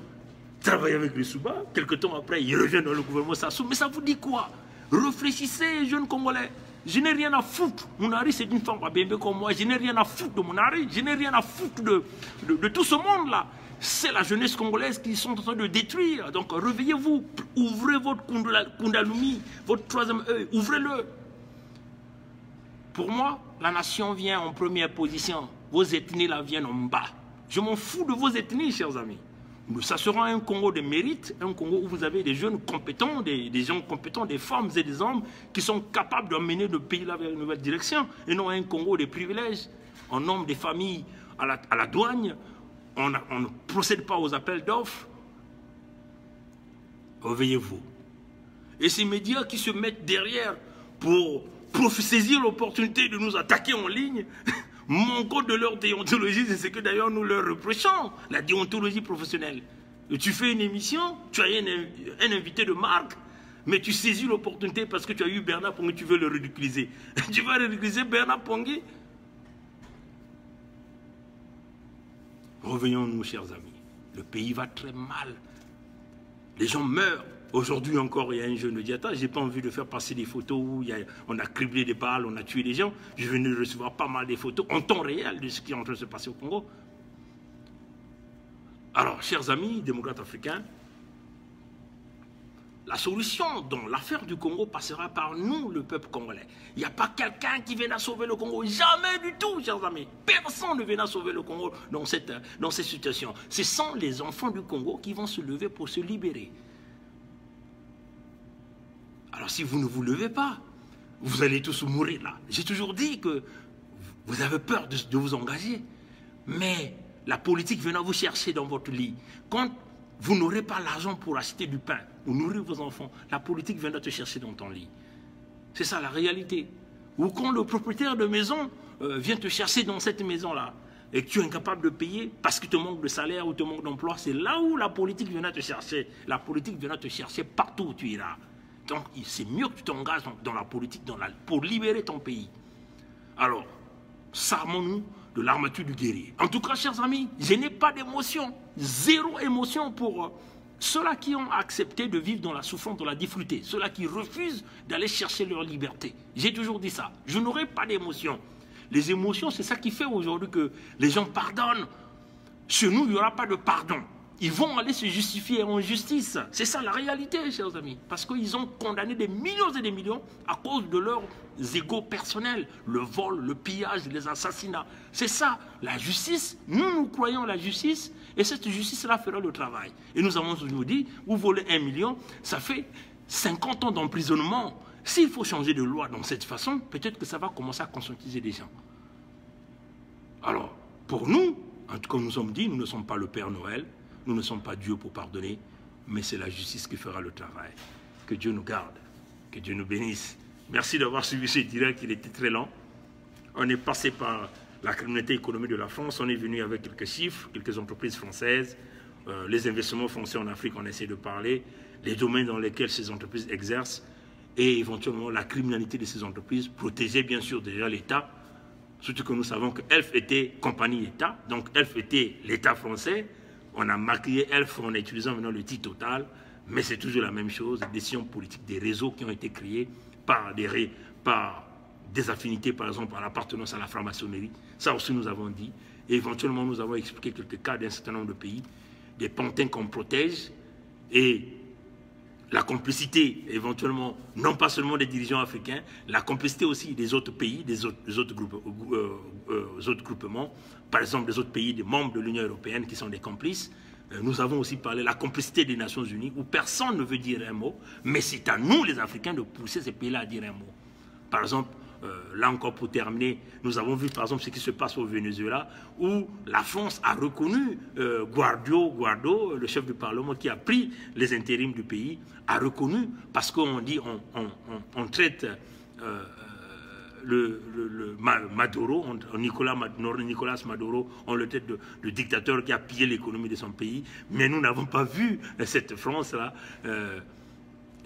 travaillé avec les Souba, quelque temps après, ils reviennent dans le gouvernement Sassou. Mais ça vous dit quoi? Réfléchissez, jeunes Congolais. Je n'ai rien à foutre. Mounari, c'est une femme à Bembe comme moi. Je n'ai rien à foutre de Mounari. Je n'ai rien à foutre de tout ce monde-là. C'est la jeunesse congolaise qui sont en train de détruire. Donc réveillez-vous. Ouvrez votre Kundalumi, votre troisième œil. Ouvrez-le. Pour moi, la nation vient en première position. Vos ethnies là viennent en bas. Je m'en fous de vos ethnies, chers amis. Ça sera un Congo de mérite, un Congo où vous avez des jeunes compétents, des gens compétents, des femmes et des hommes qui sont capables d'emmener le pays là vers une nouvelle direction, et non un Congo de privilèges. On nomme des familles à la douane, on ne procède pas aux appels d'offres, Réveillez-vous. Et ces médias qui se mettent derrière pour saisir l'opportunité de nous attaquer en ligne, manquant de leur déontologie, c'est ce que d'ailleurs nous leur reprochons, la déontologie professionnelle. Et tu fais une émission, tu as un invité de marque, mais tu saisis l'opportunité parce que tu as eu Bernard Pongué, tu veux le ridiculiser. Tu vas ridiculiser Bernard Pongué? Revenons-nous, chers amis. Le pays va très mal. Les gens meurent. Aujourd'hui encore, il y a un jeune qui dit, attends, je n'ai pas envie de faire passer des photos où on a criblé des balles, on a tué des gens. Je venais de recevoir pas mal de photos en temps réel de ce qui est en train de se passer au Congo. Alors, chers amis démocrates africains, la solution dans l'affaire du Congo passera par nous, le peuple congolais. Il n'y a pas quelqu'un qui viendra sauver le Congo. Jamais du tout, chers amis. Personne ne viendra sauver le Congo dans cette situation. Ce sont les enfants du Congo qui vont se lever pour se libérer. Alors si vous ne vous levez pas, vous allez tous mourir là. J'ai toujours dit que vous avez peur de vous engager. Mais la politique viendra vous chercher dans votre lit. Quand vous n'aurez pas l'argent pour acheter du pain ou nourrir vos enfants, la politique viendra te chercher dans ton lit. C'est ça la réalité. Ou quand le propriétaire de maison vient te chercher dans cette maison-là et que tu es incapable de payer parce que tu manques de salaire ou tu manques d'emploi, c'est là où la politique viendra te chercher. La politique viendra te chercher partout où tu iras. Donc, c'est mieux que tu t'engages dans la politique pour libérer ton pays. Alors, s'armons-nous de l'armature du guerrier. En tout cas, chers amis, je n'ai pas d'émotion. Zéro émotion pour ceux-là qui ont accepté de vivre dans la souffrance, dans la difficulté. Ceux-là qui refusent d'aller chercher leur liberté. J'ai toujours dit ça. Je n'aurai pas d'émotion. Les émotions, c'est ça qui fait aujourd'hui que les gens pardonnent. Chez nous, il n'y aura pas de pardon. Ils vont aller se justifier en justice. C'est ça la réalité, chers amis. Parce qu'ils ont condamné des millions et des millions à cause de leurs égos personnels. Le vol, le pillage, les assassinats. C'est ça, la justice. Nous croyons la justice. Et cette justice-là fera le travail. Et nous avons toujours dit, vous volez 1 million, ça fait 50 ans d'emprisonnement. S'il faut changer de loi dans cette façon, peut-être que ça va commencer à conscientiser les gens. Alors, pour nous, en tout cas, nous sommes dit, nous ne sommes pas le Père Noël. Nous ne sommes pas Dieu pour pardonner, mais c'est la justice qui fera le travail. Que Dieu nous garde, que Dieu nous bénisse. Merci d'avoir suivi ce direct, il était très lent. On est passé par la criminalité économique de la France, on est venu avec quelques chiffres, quelques entreprises françaises, les investissements français en Afrique, on essaie de parler, les domaines dans lesquels ces entreprises exercent, et éventuellement la criminalité de ces entreprises, protéger bien sûr déjà l'État, surtout que nous savons que ELF était compagnie-État, donc ELF était l'État français. On a maquillé ELF en utilisant maintenant le titre total, mais c'est toujours la même chose, des décisions politiques, des réseaux qui ont été créés par des affinités, par exemple, à l'appartenance à la franc-maçonnerie. Ça aussi, nous avons dit. Et éventuellement, nous avons expliqué quelques cas d'un certain nombre de pays, des pantins qu'on protège, et la complicité, éventuellement, non pas seulement des dirigeants africains, la complicité aussi des autres pays, des autres groupements, par exemple des autres pays, des membres de l'Union européenne qui sont des complices. Nous avons aussi parlé de la complicité des Nations Unies, où personne ne veut dire un mot, mais c'est à nous, les Africains, de pousser ces pays-là à dire un mot. Par exemple, là encore pour terminer, nous avons vu par exemple ce qui se passe au Venezuela, où la France a reconnu Guaido, le chef du Parlement qui a pris les intérims du pays, a reconnu, parce qu'on dit, on traite Maduro, Nicolas Maduro, on le traite de dictateur qui a pillé l'économie de son pays, mais nous n'avons pas vu cette France-là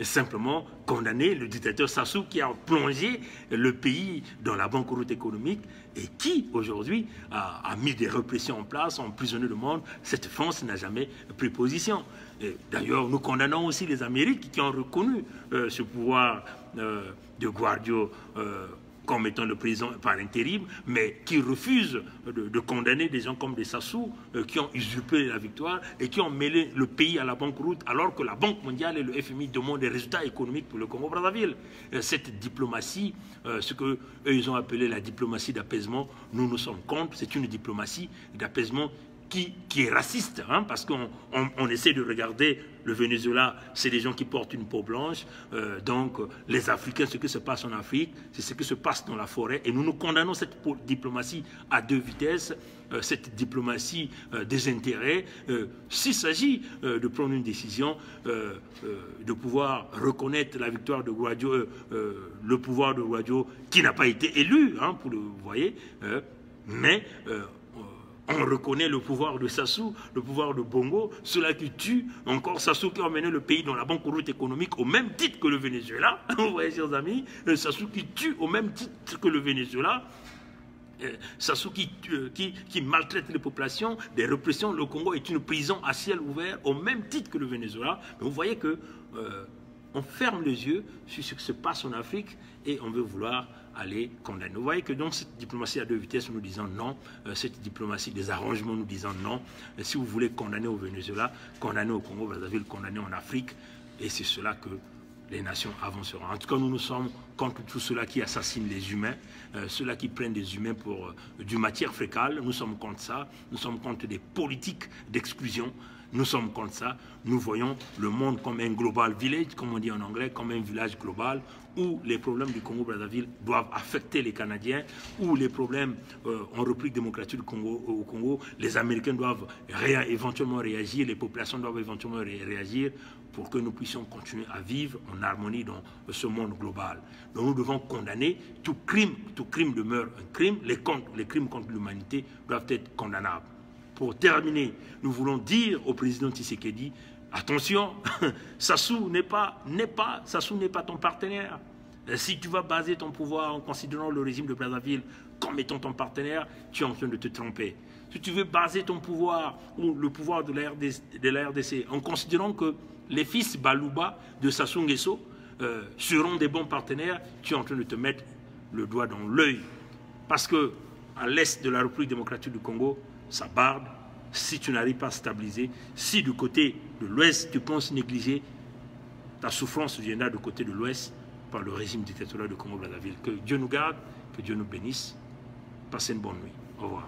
simplement condamner le dictateur Sassou qui a plongé le pays dans la banqueroute économique et qui aujourd'hui a mis des répressions en place, a emprisonné le monde. Cette France n'a jamais pris position. D'ailleurs, nous condamnons aussi les Amériques qui ont reconnu ce pouvoir de Guaido comme étant le président par intérim, mais qui refusent de condamner des gens comme des Sassou qui ont usurpé la victoire et qui ont mêlé le pays à la banqueroute, alors que la Banque mondiale et le FMI demandent des résultats économiques pour le Congo-Brazzaville. Cette diplomatie, ce qu'eux ils ont appelé la diplomatie d'apaisement, nous sommes contre. C'est une diplomatie d'apaisement qui est raciste, hein, parce qu'on essaie de regarder le Venezuela, c'est des gens qui portent une peau blanche, donc les Africains, ce qui se passe en Afrique, c'est ce qui se passe dans la forêt, et nous condamnons cette diplomatie à deux vitesses, cette diplomatie des intérêts. S'il s'agit de prendre une décision, de pouvoir reconnaître la victoire de Guaidó, le pouvoir de Guaidó qui n'a pas été élu, hein, vous voyez, mais on reconnaît le pouvoir de Sassou, le pouvoir de Bongo, ceux-là qui tuent encore Sassou qui a emmené le pays dans la banqueroute économique au même titre que le Venezuela. Vous voyez, chers amis, Sassou qui tue au même titre que le Venezuela. Sassou qui maltraite les populations, des répressions. Le Congo est une prison à ciel ouvert au même titre que le Venezuela. Mais vous voyez que on ferme les yeux sur ce qui se passe en Afrique et on veut vouloir aller condamner. Vous voyez que donc cette diplomatie à deux vitesses, nous disons non, cette diplomatie des arrangements, nous disons non. Si vous voulez condamner au Venezuela, condamner au Congo, Brazzaville, condamner en Afrique, et c'est cela que les nations avanceront. En tout cas, nous sommes contre tout cela qui assassine les humains, ceux-là qui prennent des humains pour du matière fécale. Nous sommes contre ça. Nous sommes contre des politiques d'exclusion. Nous sommes contre ça. Nous voyons le monde comme un global village, comme on dit en anglais, comme un village global, où les problèmes du Congo-Brazzaville doivent affecter les Canadiens, où les problèmes en République démocratique du Congo, au Congo, les Américains doivent éventuellement réagir, les populations doivent éventuellement réagir pour que nous puissions continuer à vivre en harmonie dans ce monde global. Donc nous devons condamner tout crime demeure un crime, les crimes contre l'humanité doivent être condamnables. Pour terminer, nous voulons dire au président Tshisekedi, attention, Sassou n'est pas ton partenaire. Si tu vas baser ton pouvoir en considérant le régime de Brazzaville comme étant ton partenaire, tu es en train de te tromper. Si tu veux baser ton pouvoir ou le pouvoir de la RDC en considérant que les fils Balouba de Sassou Nguesso seront des bons partenaires, tu es en train de te mettre le doigt dans l'œil. Parce que à l'est de la République démocratique du Congo, ça barde. Si tu n'arrives pas à stabiliser, si du côté de l'ouest tu penses négliger, ta souffrance viendra du côté de l'ouest par le régime dictatorial de Congo-Brazzaville. Que Dieu nous garde, que Dieu nous bénisse. Passez une bonne nuit. Au revoir.